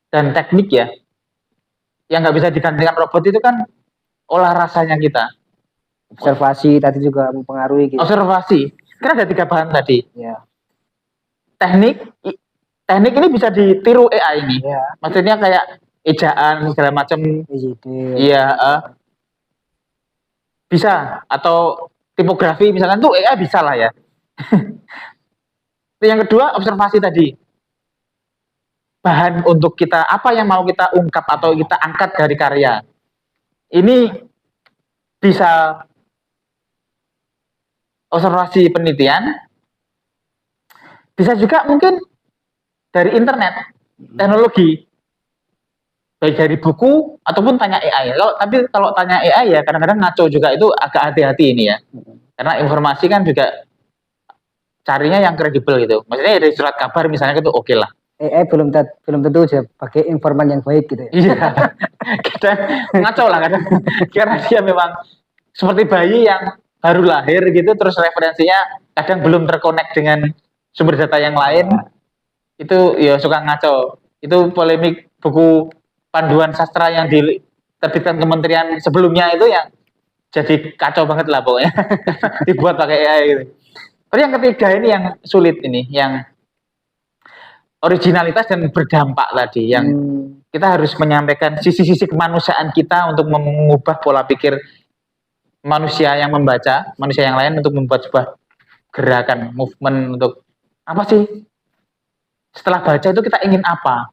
dan teknik ya. Yang nggak bisa digantikan robot itu kan olah rasanya kita. Observasi tadi juga mempengaruhi gitu. Observasi. Kan ada 3 bahan tadi. Ya. Teknik ini bisa ditiru AI ini. Ya. Maksudnya kayak ejaan segala macam. Iya, bisa atau tipografi misalkan tuh AI bisa lah ya. Yang kedua observasi tadi, bahan untuk kita apa yang mau kita ungkap atau kita angkat dari karya ini bisa observasi penelitian, bisa juga mungkin dari internet teknologi, baik dari buku ataupun tanya AI. Kalau tanya AI ya kadang-kadang ngaco juga, itu agak hati-hati ini ya, karena informasi kan juga carinya yang kredibel gitu. Maksudnya dari surat kabar misalnya itu oke lah. AI belum tentu sebagai informan yang baik gitu ya. Iya. Kadang ngaco lah kadang. Karena dia memang seperti bayi yang baru lahir gitu, terus referensinya kadang belum terkonek dengan sumber data yang lain. Itu ya suka ngaco. Itu polemik buku panduan sastra yang diterbitkan kementerian sebelumnya itu yang jadi kacau banget lah pokoknya. Dibuat pakai AI gitu. Tapi yang ketiga ini yang sulit ini, yang originalitas dan berdampak tadi yang kita harus menyampaikan sisi-sisi kemanusiaan kita untuk mengubah pola pikir manusia yang membaca, manusia yang lain untuk membuat sebuah gerakan, movement untuk apa sih? Setelah baca itu kita ingin apa?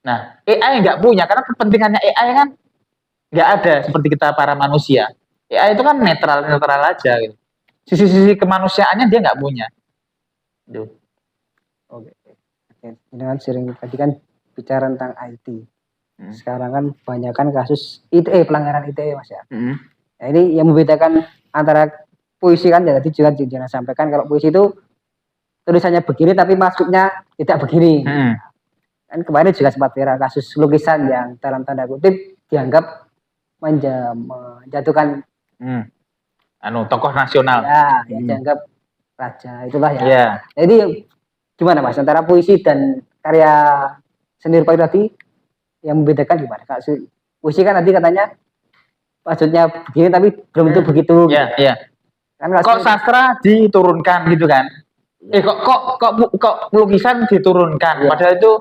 Nah, AI nggak punya karena kepentingannya AI kan nggak ada seperti kita para manusia. AI itu kan netral aja. Gitu. Sisi-sisi kemanusiaannya dia nggak punya. Gitu. Oke. Dengan sering tadi kan bicara tentang IT. Sekarang kan kebanyakan kasus ITE, pelanggaran ITE Mas ya. Nah, ini yang membedakan antara puisi kan ya tadi juga jangan sampaikan kalau puisi itu tulisannya begini tapi maksudnya tidak begini. Kan kemarin juga sempat viral kasus lukisan yang dalam tanda kutip dianggap menjatuhkan tokoh nasional. Ya, dianggap raja itulah ya. Yeah. Jadi gimana Mas antara puisi dan karya seni rupa tadi yang membedakan gimana? Puisi kan tadi katanya maksudnya begini tapi belum tentu begitu. Iya, iya. Kan kok sastra diturunkan gitu kan? Kok lukisan diturunkan? Padahal itu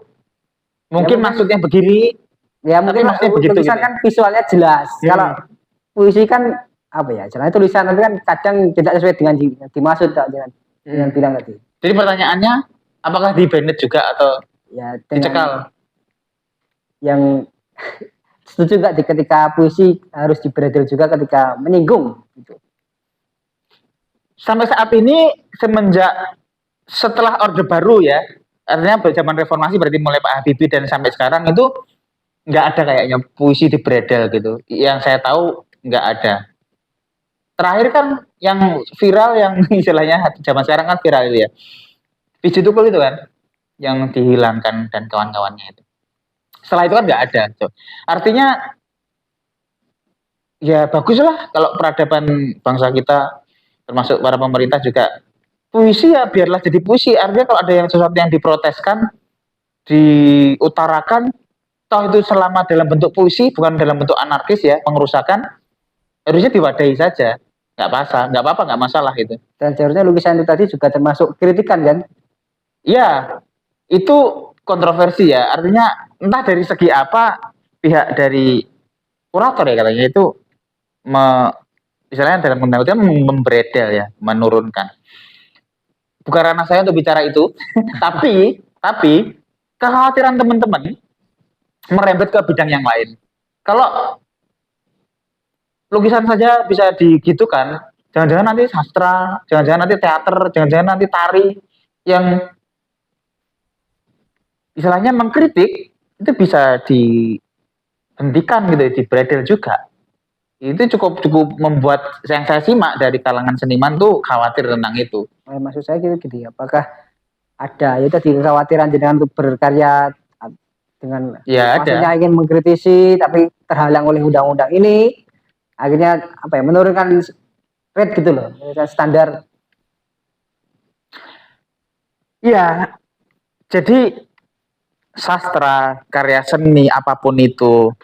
mungkin maksudnya begini. Ya mungkin maksudnya begitu. Lukisan gitu. Kan visualnya jelas. Kalau puisi kan apa ya? Jalan tulisan nanti kan kadang tidak sesuai dengan dimaksud jangan dengan bilang tadi. Jadi pertanyaannya apakah di banned juga atau ya dicekal? Yang setuju nggak ketika puisi harus dibredel juga ketika menyinggung gitu. Sampai saat ini setelah Orde Baru ya, artinya zaman reformasi berarti mulai Pak Habibie dan sampai sekarang itu nggak ada kayaknya puisi dibredel gitu. Yang saya tahu nggak ada. Terakhir kan yang viral yang istilahnya zaman sekarang kan viral itu ya. Pijit tukul itu kan yang dihilangkan dan kawan-kawannya itu. Setelah itu kan nggak ada. Artinya ya baguslah kalau peradaban bangsa kita termasuk para pemerintah juga puisi ya biarlah jadi puisi. Artinya kalau ada yang sesuatu yang diproteskan, diutarakan, toh itu selama dalam bentuk puisi bukan dalam bentuk anarkis ya pengerusakan, harusnya diwadahi saja. Nggak apa-apa, nggak masalah itu. Dan seharusnya lukisan itu tadi juga termasuk kritikan kan? Iya, itu kontroversi ya. Artinya entah dari segi apa pihak dari kurator ya katanya itu misalnya dalam undang-undang membredel ya, menurunkan. Bukan ranah saya untuk bicara itu, tapi kekhawatiran teman-teman merembet ke bidang yang lain. Kalau lukisan saja bisa digitukan, jangan-jangan nanti sastra, jangan-jangan nanti teater, jangan-jangan nanti tari yang istilahnya mengkritik itu bisa dihentikan gitu, dibredel juga. Itu cukup membuat yang saya simak dari kalangan seniman tuh khawatir tentang itu. Maksud saya gitu ya, apakah ada ya tadi kekhawatiran dengan untuk berkarya dengan maksudnya ingin mengkritisi tapi terhalang oleh undang-undang ini, akhirnya apa ya menurunkan rate gitu loh, standar. Iya, jadi sastra, karya seni apapun itu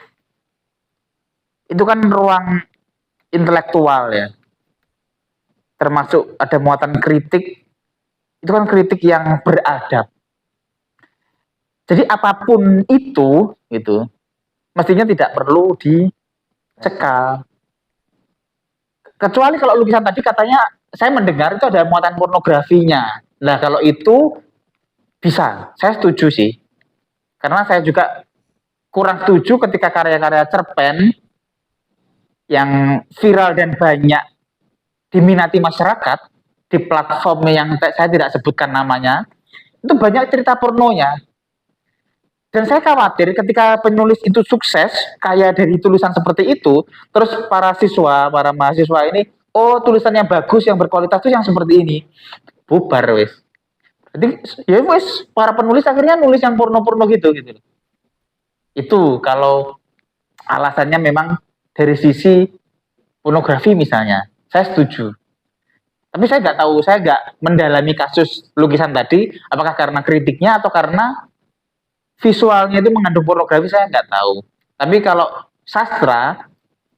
kan ruang intelektual ya, termasuk ada muatan kritik, itu kan kritik yang beradab. Jadi apapun itu mestinya tidak perlu dicekal. Kecuali kalau lukisan tadi katanya saya mendengar itu ada muatan pornografinya. Nah kalau itu bisa, saya setuju sih. Karena saya juga kurang setuju ketika karya-karya cerpen yang viral dan banyak diminati masyarakat di platform yang saya tidak sebutkan namanya, itu banyak cerita pornonya. Dan saya khawatir ketika penulis itu sukses, kaya dari tulisan seperti itu, terus para mahasiswa ini, oh tulisannya bagus, yang berkualitas itu yang seperti ini. Bubar wis. Jadi ya wis, para penulis akhirnya nulis yang porno-porno gitu. Itu kalau alasannya memang dari sisi pornografi misalnya, saya setuju. Tapi saya nggak tahu, saya nggak mendalami kasus lukisan tadi, apakah karena kritiknya atau karena visualnya itu mengandung pornografi, saya nggak tahu. Tapi kalau sastra,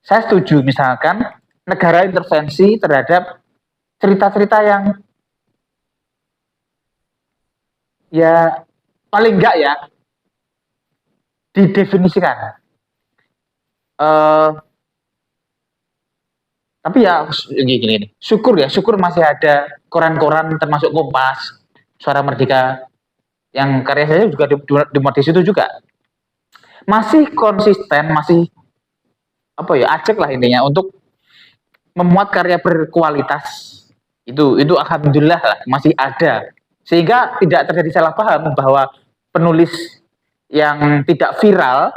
saya setuju misalkan negara intervensi terhadap cerita-cerita yang ya paling enggak ya didefinisikan. Tapi ya gini, syukur masih ada koran-koran termasuk Kompas, Suara Merdeka yang karya saya juga dimuat di situ juga. Masih konsisten, masih acek lah intinya untuk memuat karya berkualitas. Itu alhamdulillah lah, masih ada. Sehingga tidak terjadi salah paham bahwa penulis yang tidak viral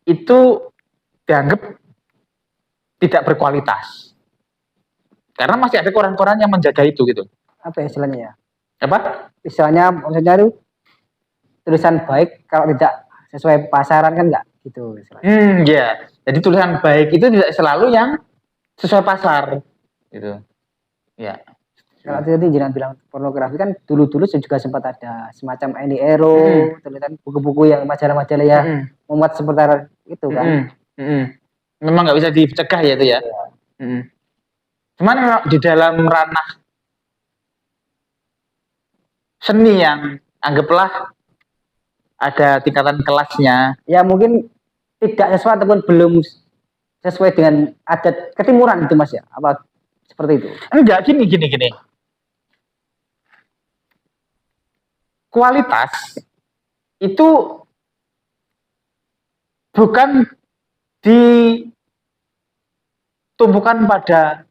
itu dianggap tidak berkualitas. Karena masih ada koran-koran yang menjaga itu gitu. Apa istilahnya ya? Apa? Istilahnya maksudnya itu tulisan baik kalau tidak sesuai pasaran kan enggak gitu istilahnya. Ya. Jadi tulisan baik itu tidak selalu yang sesuai pasar gitu. Ya. Kalau tadi jangan bilang pornografi kan dulu juga sempat ada semacam Annie Ero, tulisan buku-buku yang majalah-majalah yang memuat seputar itu kan. Memang nggak bisa dicegah ya itu ya. Cuman di dalam ranah seni yang anggaplah ada tingkatan kelasnya. Ya mungkin tidak sesuai ataupun belum sesuai dengan adat ketimuran itu Mas ya? Apa seperti itu? Enggak, gini. Kualitas itu bukan ditumpukan pada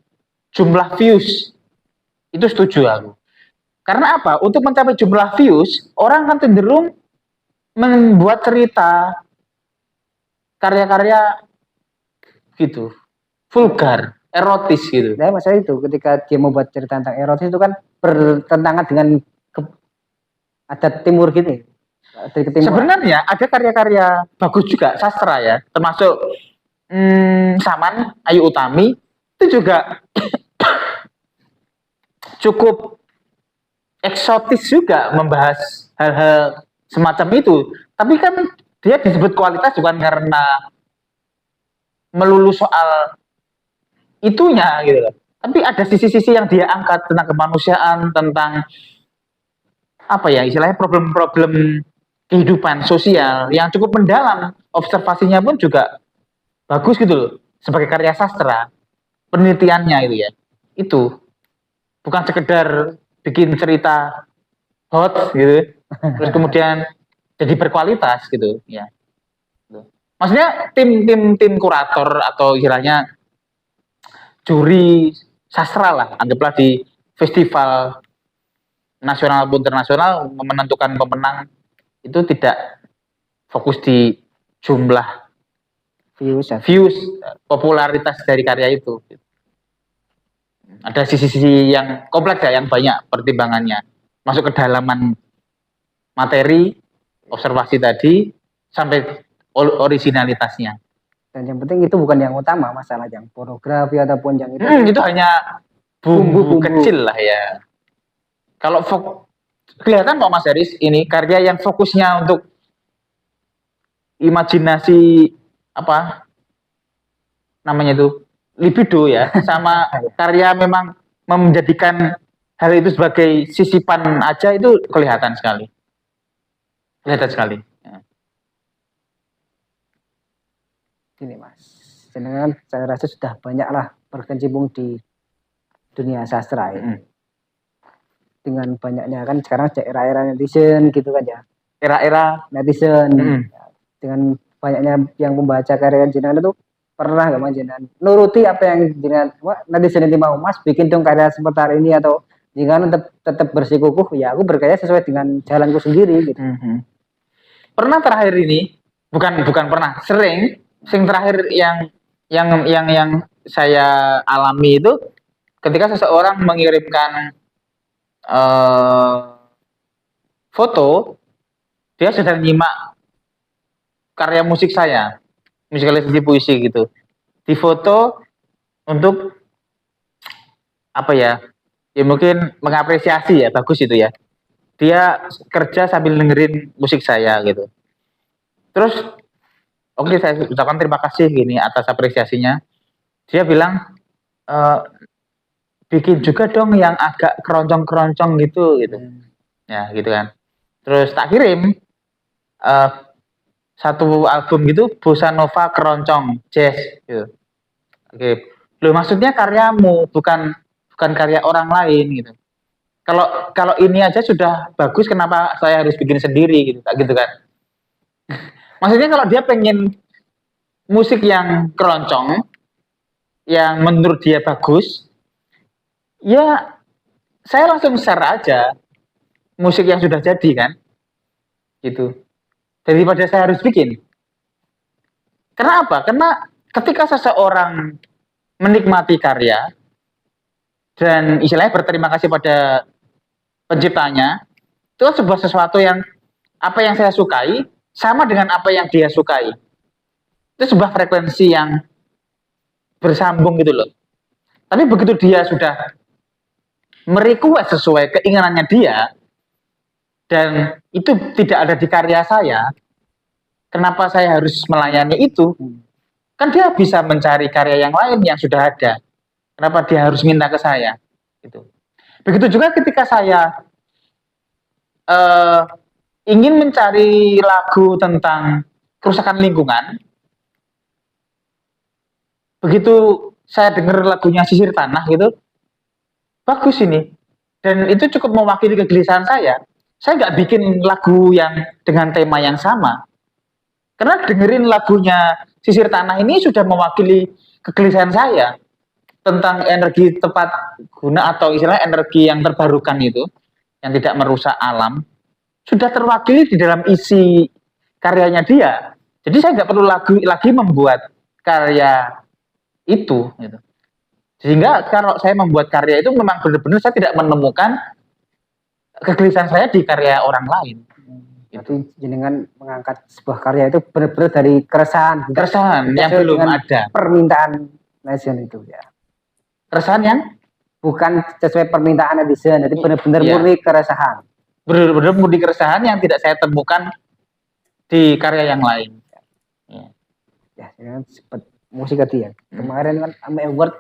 jumlah views. Itu setuju aku. Karena apa? Untuk mencapai jumlah views, orang kan cenderung membuat cerita karya-karya gitu, vulgar, erotis gitu. Nah, masalah itu ketika dia membuat cerita tentang erotis itu kan bertentangan dengan adat timur gini. Sebenarnya ada karya-karya bagus juga sastra ya, termasuk Saman, Ayu Utami itu juga cukup eksotis juga membahas hal-hal semacam itu. Tapi kan dia disebut kualitas bukan karena melulu soal itunya gitu loh. Tapi ada sisi-sisi yang dia angkat tentang kemanusiaan, tentang istilahnya problem-problem kehidupan sosial yang cukup mendalam. Observasinya pun juga bagus gitu loh. Sebagai karya sastra, penelitiannya itu ya. Itu bukan sekedar bikin cerita hot gitu, terus kemudian jadi berkualitas gitu ya. Maksudnya tim kurator atau istilahnya juri sastra lah, anggaplah di festival nasional maupun internasional menentukan pemenang itu tidak fokus di jumlah views popularitas dari karya itu. Ada sisi-sisi yang kompleks ya, yang banyak pertimbangannya, masuk ke dalaman materi, observasi tadi, sampai originalitasnya. Dan yang penting itu bukan yang utama masalah yang pornografi ataupun yang itu. Itu hanya bumbu kecil lah ya. Kalau kelihatan kok Mas Haris ini karya yang fokusnya untuk imajinasi libido ya, sama karya memang menjadikan hal itu sebagai sisipan aja, itu kelihatan sekali. Ya. Ini Mas, jenengan saya rasa sudah banyaklah berkecimpung di dunia sastra ya. Dengan banyaknya kan sekarang era-era netizen gitu kan ya. Era-era netizen. Dengan banyaknya yang membaca karya jenengan itu, pernah nggak Mas jenengan nuruti apa yang jenengan netizen itu mau, Mas bikin dong karya seperti ini, atau jenengan tetap bersikukuh ya aku berkarya sesuai dengan jalanku sendiri gitu. Pernah terakhir ini, bukan pernah, sering terakhir yang saya alami itu ketika seseorang mengirimkan foto, dia sedang nyimak karya musik saya, musikalisasi puisi gitu, di foto untuk mungkin mengapresiasi ya, bagus itu ya, dia kerja sambil dengerin musik saya gitu. Terus saya ucapkan terima kasih gini atas apresiasinya. Dia bilang bikin juga dong yang agak keroncong gitu. Ya gitu kan. Terus tak kirim satu album gitu, Bossa Nova Keroncong Jazz gitu. Oke. Loh, maksudnya karyamu, bukan karya orang lain gitu. Kalau ini aja sudah bagus, kenapa saya harus bikin sendiri gitu, gitu kan? Maksudnya kalau dia pengen musik yang keroncong, yang menurut dia bagus, ya saya langsung share aja musik yang sudah jadi kan, gitu. Daripada saya harus bikin. Karena apa? Karena ketika seseorang menikmati karya dan istilahnya berterima kasih pada penciptanya, itu kan sebuah sesuatu yang apa yang saya sukai sama dengan apa yang dia sukai. Itu sebuah frekuensi yang bersambung gitu loh. Tapi begitu dia sudah merequest sesuai keinginannya dia dan itu tidak ada di karya saya, kenapa saya harus melayani itu? Kan dia bisa mencari karya yang lain yang sudah ada. Kenapa dia harus minta ke saya? Gitu. Begitu juga ketika saya ingin mencari lagu tentang kerusakan lingkungan, begitu saya dengar lagunya Sisir Tanah gitu, bagus ini. Dan itu cukup mewakili kegelisahan saya. Saya nggak bikin lagu yang dengan tema yang sama. Karena dengerin lagunya Sisir Tanah ini sudah mewakili kegelisahan saya tentang energi tepat guna atau istilah energi yang terbarukan itu, yang tidak merusak alam, sudah terwakili di dalam isi karyanya dia. Jadi saya nggak perlu lagi membuat karya itu. Gitu. Sehingga kalau saya membuat karya itu memang benar-benar saya tidak menemukan kegelisahan saya di karya orang lain. Jadi jenengan mengangkat sebuah karya itu benar-benar dari keresahan yang belum ada. Permintaan netizen itu ya. Keresahan yang bukan sesuai permintaan netizen, jadi benar-benar murni keresahan. Benar-benar murni keresahan yang tidak saya temukan di karya yang lain. Ya, seperti musik tadi ya. Kemarin kan AMA Award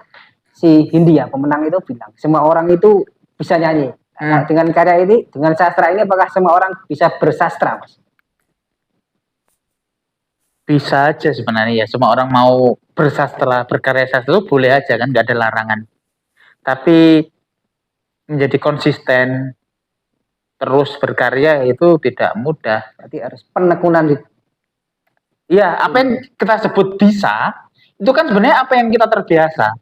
si Hindia pemenang itu bilang semua orang itu bisa nyanyi. Nah, dengan karya ini, dengan sastra ini, apakah semua orang bisa bersastra, Mas? Bisa aja sebenarnya ya. Semua orang mau bersastra, berkarya sastra itu boleh aja kan, nggak ada larangan. Tapi menjadi konsisten terus berkarya itu tidak mudah. Berarti harus penekunan. Iya, apa yang kita sebut bisa, itu kan sebenarnya apa yang kita terbiasa.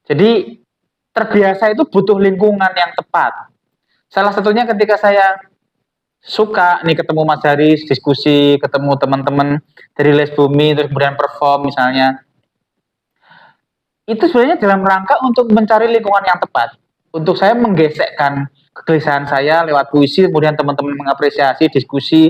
Jadi terbiasa itu butuh lingkungan yang tepat. Salah satunya ketika saya suka nih ketemu Mas Haris, diskusi, ketemu teman-teman dari Les Bumi, terus kemudian perform misalnya. Itu sebenarnya dalam rangka untuk mencari lingkungan yang tepat. Untuk saya menggesekkan kegelisahan saya lewat puisi, kemudian teman-teman mengapresiasi, diskusi,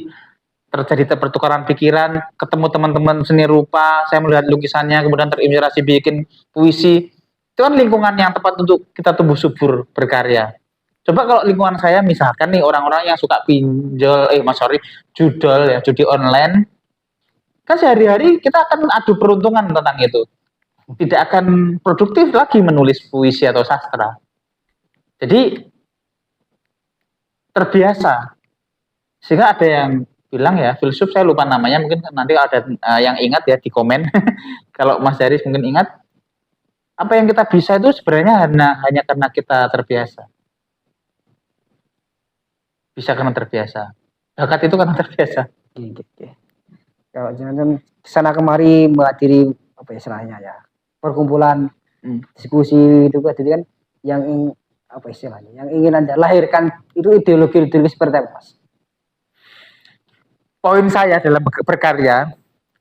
terjadi pertukaran pikiran, ketemu teman-teman seni rupa, saya melihat lukisannya, kemudian terinspirasi bikin puisi. Itu kan lingkungan yang tepat untuk kita tumbuh subur berkarya. Coba kalau lingkungan saya misalkan nih orang-orang yang suka pinjol, judi online, kan sehari-hari kita akan adu peruntungan tentang itu. Tidak akan produktif lagi menulis puisi atau sastra. Jadi terbiasa. Sehingga ada yang bilang ya, filsuf saya lupa namanya, mungkin nanti ada yang ingat ya di komen. Kalau Mas Haris mungkin ingat, apa yang kita bisa itu sebenarnya hanya karena kita terbiasa. Bisa karena terbiasa. Bakat itu karena terbiasa. Kalau jangan kesana kemari menghadiri apa istilahnya ya, perkumpulan diskusi itu kan yang apa istilahnya, yang ingin Anda lahirkan itu ideologi seperti apa, Mas? Poin saya dalam berkarya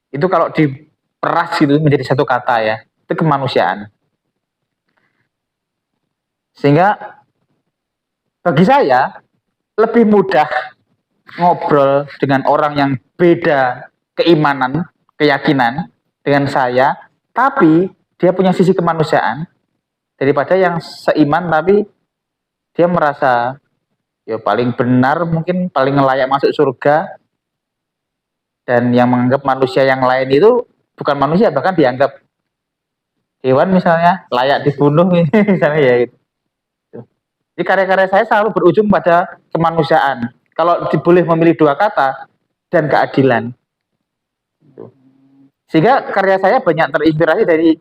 itu kalau diperas itu menjadi satu kata ya, itu kemanusiaan. Sehingga bagi saya lebih mudah ngobrol dengan orang yang beda keimanan, keyakinan dengan saya, tapi dia punya sisi kemanusiaan, daripada yang seiman tapi dia merasa ya paling benar, mungkin paling layak masuk surga, dan yang menganggap manusia yang lain itu bukan manusia, bahkan dianggap hewan misalnya, layak dibunuh misalnya ya gitu. Jadi karya-karya saya selalu berujung pada kemanusiaan. Kalau boleh memilih dua kata dan keadilan. Sehingga karya saya banyak terinspirasi dari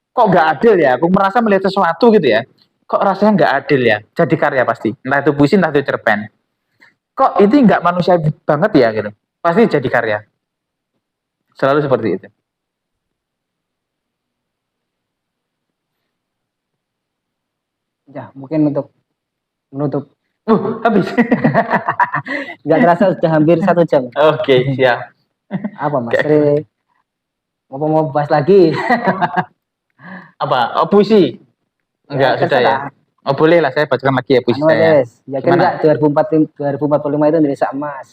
kok nggak adil ya. Aku merasa melihat sesuatu gitu ya. Kok rasanya nggak adil ya. Jadi karya pasti. Entah itu puisi, entah itu cerpen. Kok ini nggak manusiawi banget ya gitu. Pasti jadi karya. Selalu seperti itu. Ya, mungkin untuk menutup. Habis. Nggak terasa sudah hampir 1 jam. Oke, siap. Apa Mas Re? Mau bahas lagi? Apa? Oh, puisi? Enggak, sudah ya. Oh, boleh lah, saya bacakan lagi ya puisi saya. Yakin nggak 2045 itu Indonesia emas?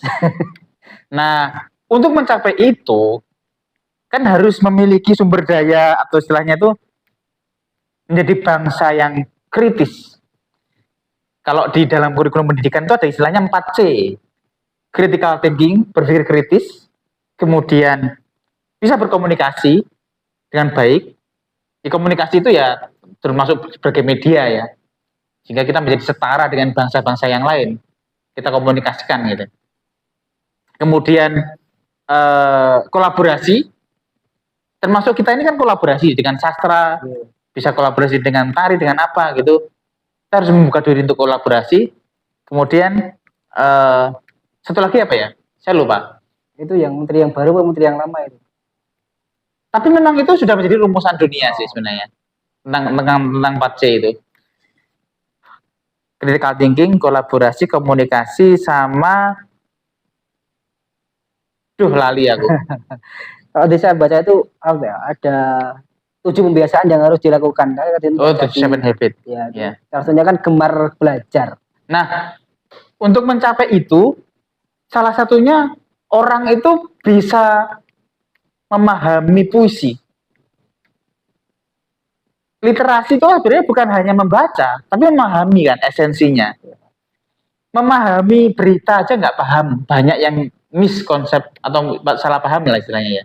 Nah, untuk mencapai itu, kan harus memiliki sumber daya atau istilahnya itu menjadi bangsa yang kritis. Kalau di dalam kurikulum pendidikan itu ada istilahnya 4C. Critical thinking, berpikir kritis, kemudian bisa berkomunikasi dengan baik. Di komunikasi itu ya termasuk sebagai media ya. Sehingga kita menjadi setara dengan bangsa-bangsa yang lain. Kita komunikasikan gitu. Kemudian kolaborasi, termasuk kita ini kan kolaborasi dengan sastra, bisa kolaborasi dengan tari, dengan apa gitu. Kita harus membuka diri untuk kolaborasi. Kemudian satu lagi apa ya? Saya lupa. Itu yang menteri yang baru atau menteri yang lama itu? Tapi memang itu sudah menjadi rumusan dunia sih sebenarnya. Tentang 4C itu. Critical thinking, kolaborasi, komunikasi, sama lali aku. Kalau saya baca itu apa ya? Ada 7 pembiasaan yang harus dilakukan. Oh, 7 habit. Ya. Contohnya kan gemar belajar. Nah, untuk mencapai itu, salah satunya orang itu bisa memahami puisi. Literasi itu sebenarnya bukan hanya membaca, tapi memahami kan esensinya. Memahami berita aja nggak paham, banyak yang miskonsep atau salah paham lah istilahnya ya.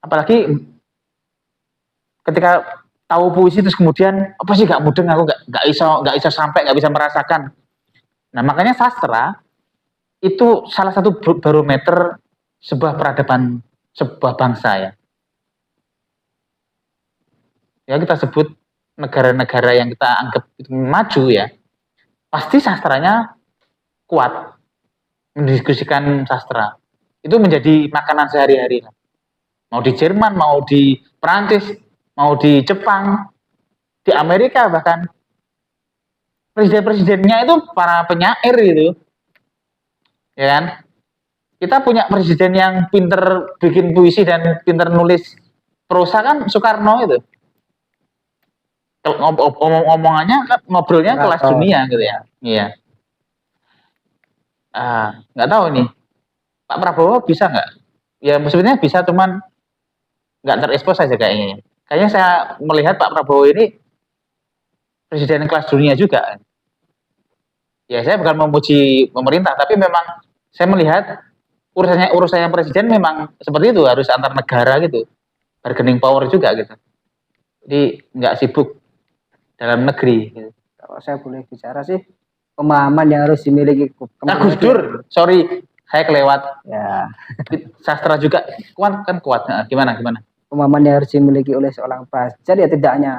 Apalagi ketika tahu puisi terus kemudian apa sih nggak mudeng, aku nggak bisa sampai, nggak bisa merasakan. Nah makanya sastra itu salah satu barometer sebuah peradaban sebuah bangsa ya. Ya kita sebut negara-negara yang kita anggap itu maju ya, pasti sastranya kuat, mendiskusikan sastra. Itu menjadi makanan sehari-hari. Mau di Jerman, mau di Perancis, mau di Jepang, di Amerika bahkan. Presiden-presidennya itu para penyair gitu. Ya kan? Kita punya presiden yang pinter bikin puisi dan pinter nulis prosa kan Soekarno itu. Omongannya ngobrolnya kelas dunia gitu ya. Iya. Nggak tahu nih Pak Prabowo bisa nggak? Ya sebenarnya bisa, cuman nggak terekspos saja kayaknya. Kayaknya saya melihat Pak Prabowo ini presiden kelas dunia juga. Ya saya bukan memuji pemerintah, tapi memang saya melihat urusannya presiden memang seperti itu, harus antar negara gitu, bargaining power juga gitu. Jadi nggak sibuk dalam negeri. Gitu. Kalau saya boleh bicara sih, pemahaman yang harus dimiliki. Gus Dur, sorry, saya kelewat. Ya. Sastra juga kuat kan kuat. Nah, gimana? Pemahaman yang harus dimiliki oleh seorang pelajar ya tidak hanya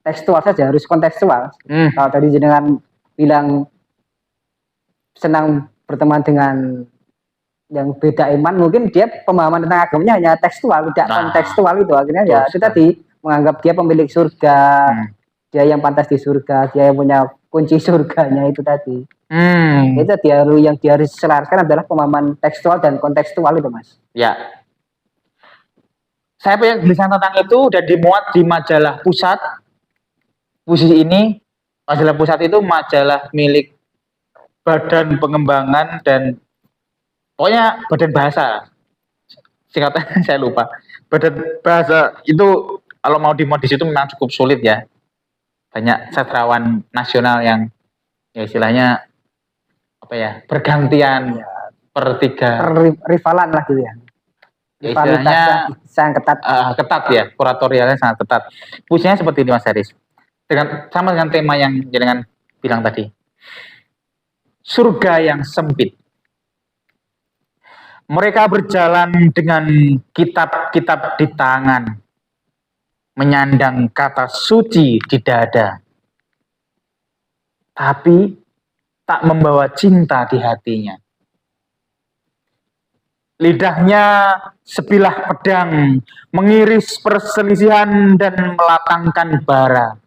tekstual saja, harus kontekstual. Kalau tadi jenengan bilang senang berteman dengan yang beda iman, mungkin dia pemahaman tentang agamanya hanya tekstual, tidak kontekstual itu. Akhirnya ya itu tadi menganggap dia pemilik surga, dia yang pantas di surga, dia yang punya kunci surganya itu tadi. Itu yang dia harus selaraskan adalah pemahaman tekstual dan kontekstual itu, Mas. Ya. Saya punya tulisan tentang itu dan dimuat di majalah Pusat. Puisi ini, majalah Pusat itu majalah milik Badan Pengembangan dan pokoknya Badan Bahasa. Singkatnya saya lupa. Badan Bahasa itu kalau mau dimuat di situ memang cukup sulit ya. Banyak sastrawan nasional yang ya istilahnya apa ya, bergantian ya, rivalan lah gitu ya. Istilahnya sangat ketat. Ketat ya, kuratorialnya sangat ketat. Puisinya seperti ini Mas Haris. Sama dengan tema yang jenengan bilang tadi. surga yang sempit. Mereka berjalan dengan kitab-kitab di tangan, menyandang kata suci di dada, tapi tak membawa cinta di hatinya. Lidahnya sebilah pedang, mengiris perselisihan dan melatangkan bara.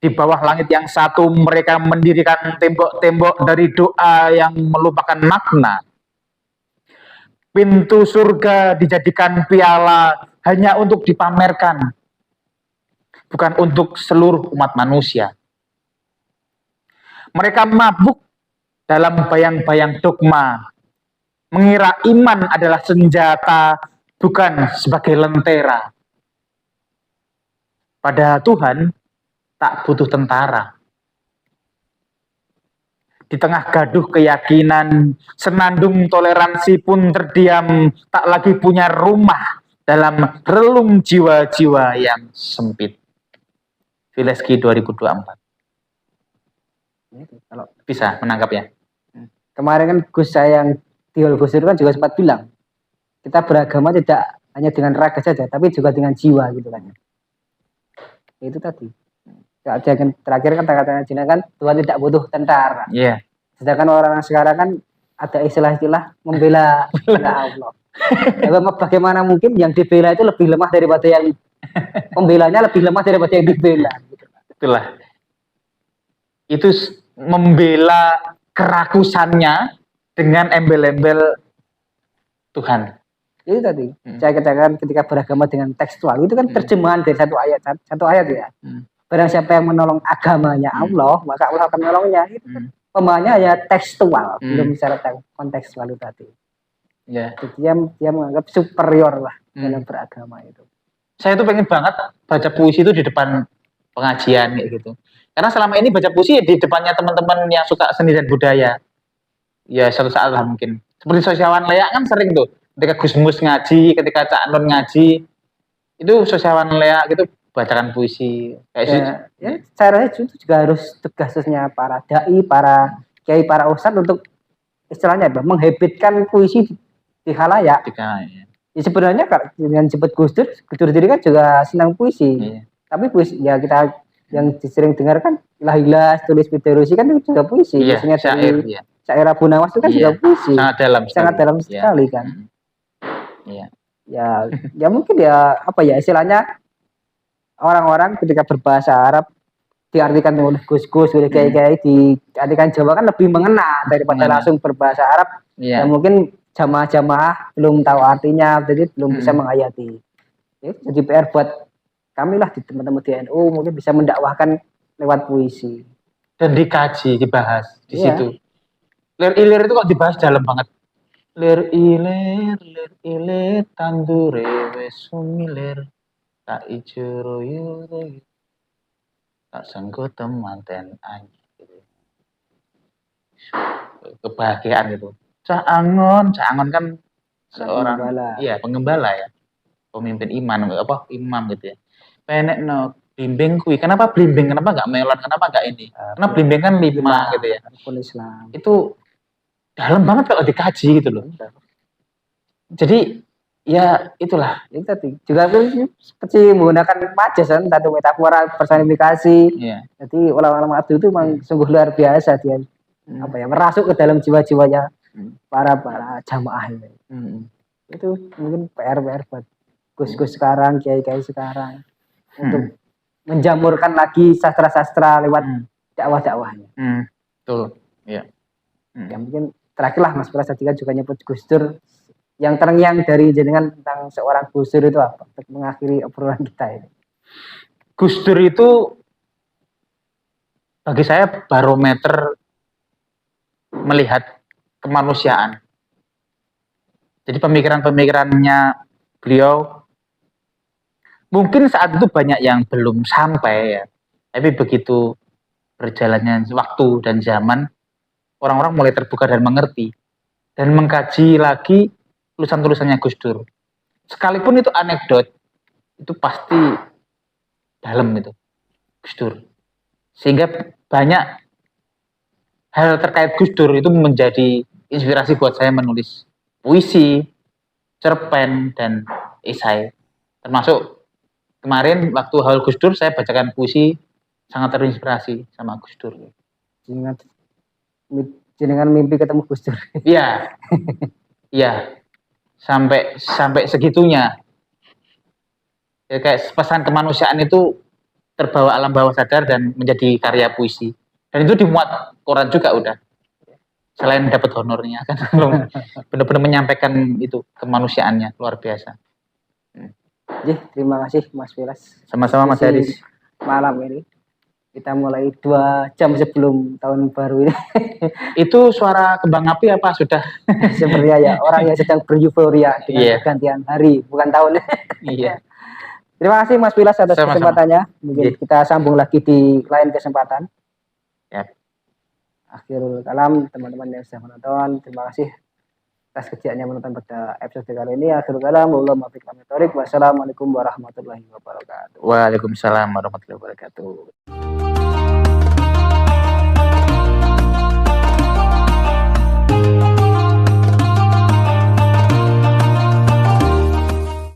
Di bawah langit yang satu mereka mendirikan tembok-tembok dari doa yang melupakan makna. Pintu surga dijadikan piala hanya untuk dipamerkan, bukan untuk seluruh umat manusia. Mereka mabuk dalam bayang-bayang dogma, mengira iman adalah senjata, bukan sebagai lentera. Pada Tuhan, tak butuh tentara. Di tengah gaduh keyakinan, senandung toleransi pun terdiam, tak lagi punya rumah dalam relung jiwa-jiwa yang sempit. Vileski 2024. Kalau bisa menangkap ya. Kemarin kan Gus saya yang di Gus Dur kan juga sempat bilang, kita beragama tidak hanya dengan raga saja, tapi juga dengan jiwa gitu kan. Itu tadi. Terakhir kan kata-kata Cina kan Tuhan tidak butuh tentara. Iya. Sedangkan orang sekarang kan ada istilah-istilah membela Allah. Bagaimana mungkin yang dibela itu lebih lemah daripada yang pembelanya lebih lemah daripada yang dibela. Itulah. Itu membela kerakusannya dengan embel-embel Tuhan. Itu tadi. Saya katakan ketika beragama dengan tekstual itu kan terjemahan dari satu ayat ya. Barang siapa yang menolong agamanya Allah, maka Allah akan menolongnya. Itu pemahamannya ya tekstual, belum secara kontekstual itu tadi. Ya. Jadi dia menganggap superior lah dalam beragama itu. Saya tuh pengen banget baca puisi itu di depan pengajian kayak gitu. Karena selama ini baca puisi ya di depannya teman-teman yang suka seni dan budaya. Ya suatu saat lah mungkin. Seperti Sosiawan Leak kan sering tuh. Ketika Gus Mus ngaji, ketika Cak Nun ngaji, itu Sosiawan Leak gitu bacakan puisi. Kayak ya, saya rasa itu juga harus tugasnya para dai, para kiai, para ustadz untuk istilahnya menghabitkan puisi di khalayak. Ya sebenarnya dengan sebut Gus Dur sendiri kan juga senang puisi. Tapi puisi ya kita yang sering dengar kan ilah-ilah tulis Fiderusi kan itu juga puisi. Biasanya dari syair Abu Nawas itu kan juga puisi. Sangat dalam sekali kan. Ya mungkin ya apa ya istilahnya orang-orang ketika berbahasa Arab diartikan oleh Gus-Gus, oleh kiai-kiai diartikan Jawa kan lebih mengena daripada langsung berbahasa Arab. Ya mungkin jamaah-jamaah belum tahu artinya, jadi belum bisa menghayati. Ya, jadi PR buat kami lah di teman-teman di NU mungkin bisa mendakwahkan lewat puisi. Dan dikaji, dibahas di situ. Lir ilir itu kok dibahas dalam banget. Lir ilir tandure wes sumilir. Tak ijo royo tak sanggo temanten anjir. Kebahagiaan itu. Cak Angon kan seorang pengembala ya. Pemimpin imam gitu ya. Penek no blimbing kui. Kenapa blimbing? Kenapa enggak melon? Kenapa enggak ini? Karena blimbing kan 5 gitu ya. Islam. Itu dalam banget kalau dikaji gitu loh. Jadi ya itulah itu tadi juga seperti menggunakan majas kan satu metafora personifikasi. Jadi ulama-ulama itu memang sungguh luar biasa dia apa ya merasuk ke dalam jiwa-jiwanya para jamaah ini. Itu mungkin PR buat Gus-Gus sekarang, kiai-kiai sekarang untuk menjamurkan lagi sastra-sastra lewat dakwah-dakwahnya. Betul. Ya. Ya mungkin terakhirlah Mas Pras tadi kan juga nyebut Gus Dur. Yang terngiang dari jenengan tentang seorang Gus Dur itu apa? Untuk mengakhiri obrolan kita ini. Gus Dur itu bagi saya barometer melihat kemanusiaan. Jadi pemikiran-pemikirannya beliau mungkin saat itu banyak yang belum sampai ya. Tapi begitu berjalannya waktu dan zaman, orang-orang mulai terbuka dan mengerti. Dan mengkaji lagi tulisan-tulisannya Gus Dur. Sekalipun itu anekdot, itu pasti dalam itu Gus Dur. Sehingga banyak hal terkait Gus Dur itu menjadi inspirasi buat saya menulis puisi, cerpen, dan esai. Termasuk kemarin waktu haul Gus Dur saya bacakan puisi, sangat terinspirasi sama Gus Dur. Jenengan mimpi ketemu Gus Dur. Iya. Iya. Sampai segitunya. Ya, kayak pesan kemanusiaan itu terbawa alam bawah sadar dan menjadi karya puisi. Dan itu dimuat koran juga udah. Selain dapat honornya kan benar-benar menyampaikan itu kemanusiaannya luar biasa. Terima kasih Mas Vilas. Sama-sama Mas Haris. Malam ini kita mulai 2 jam sebelum tahun baru ini. Itu suara kembang api apa sudah? Sepertinya ya, orang yang sedang bereuforia dengan pergantian hari, bukan tahun. Iya. Terima kasih Mas Vilas atas kesempatannya. Mungkin kita sambung lagi di lain kesempatan. Yep. Akhirul kalam, teman-teman yang sudah menonton, terima kasih atas kejadiannya menonton pada episode kali ini. Akhirul kalam, wassalamualaikum warahmatullahi wabarakatuh. Waalaikumsalam warahmatullahi wabarakatuh.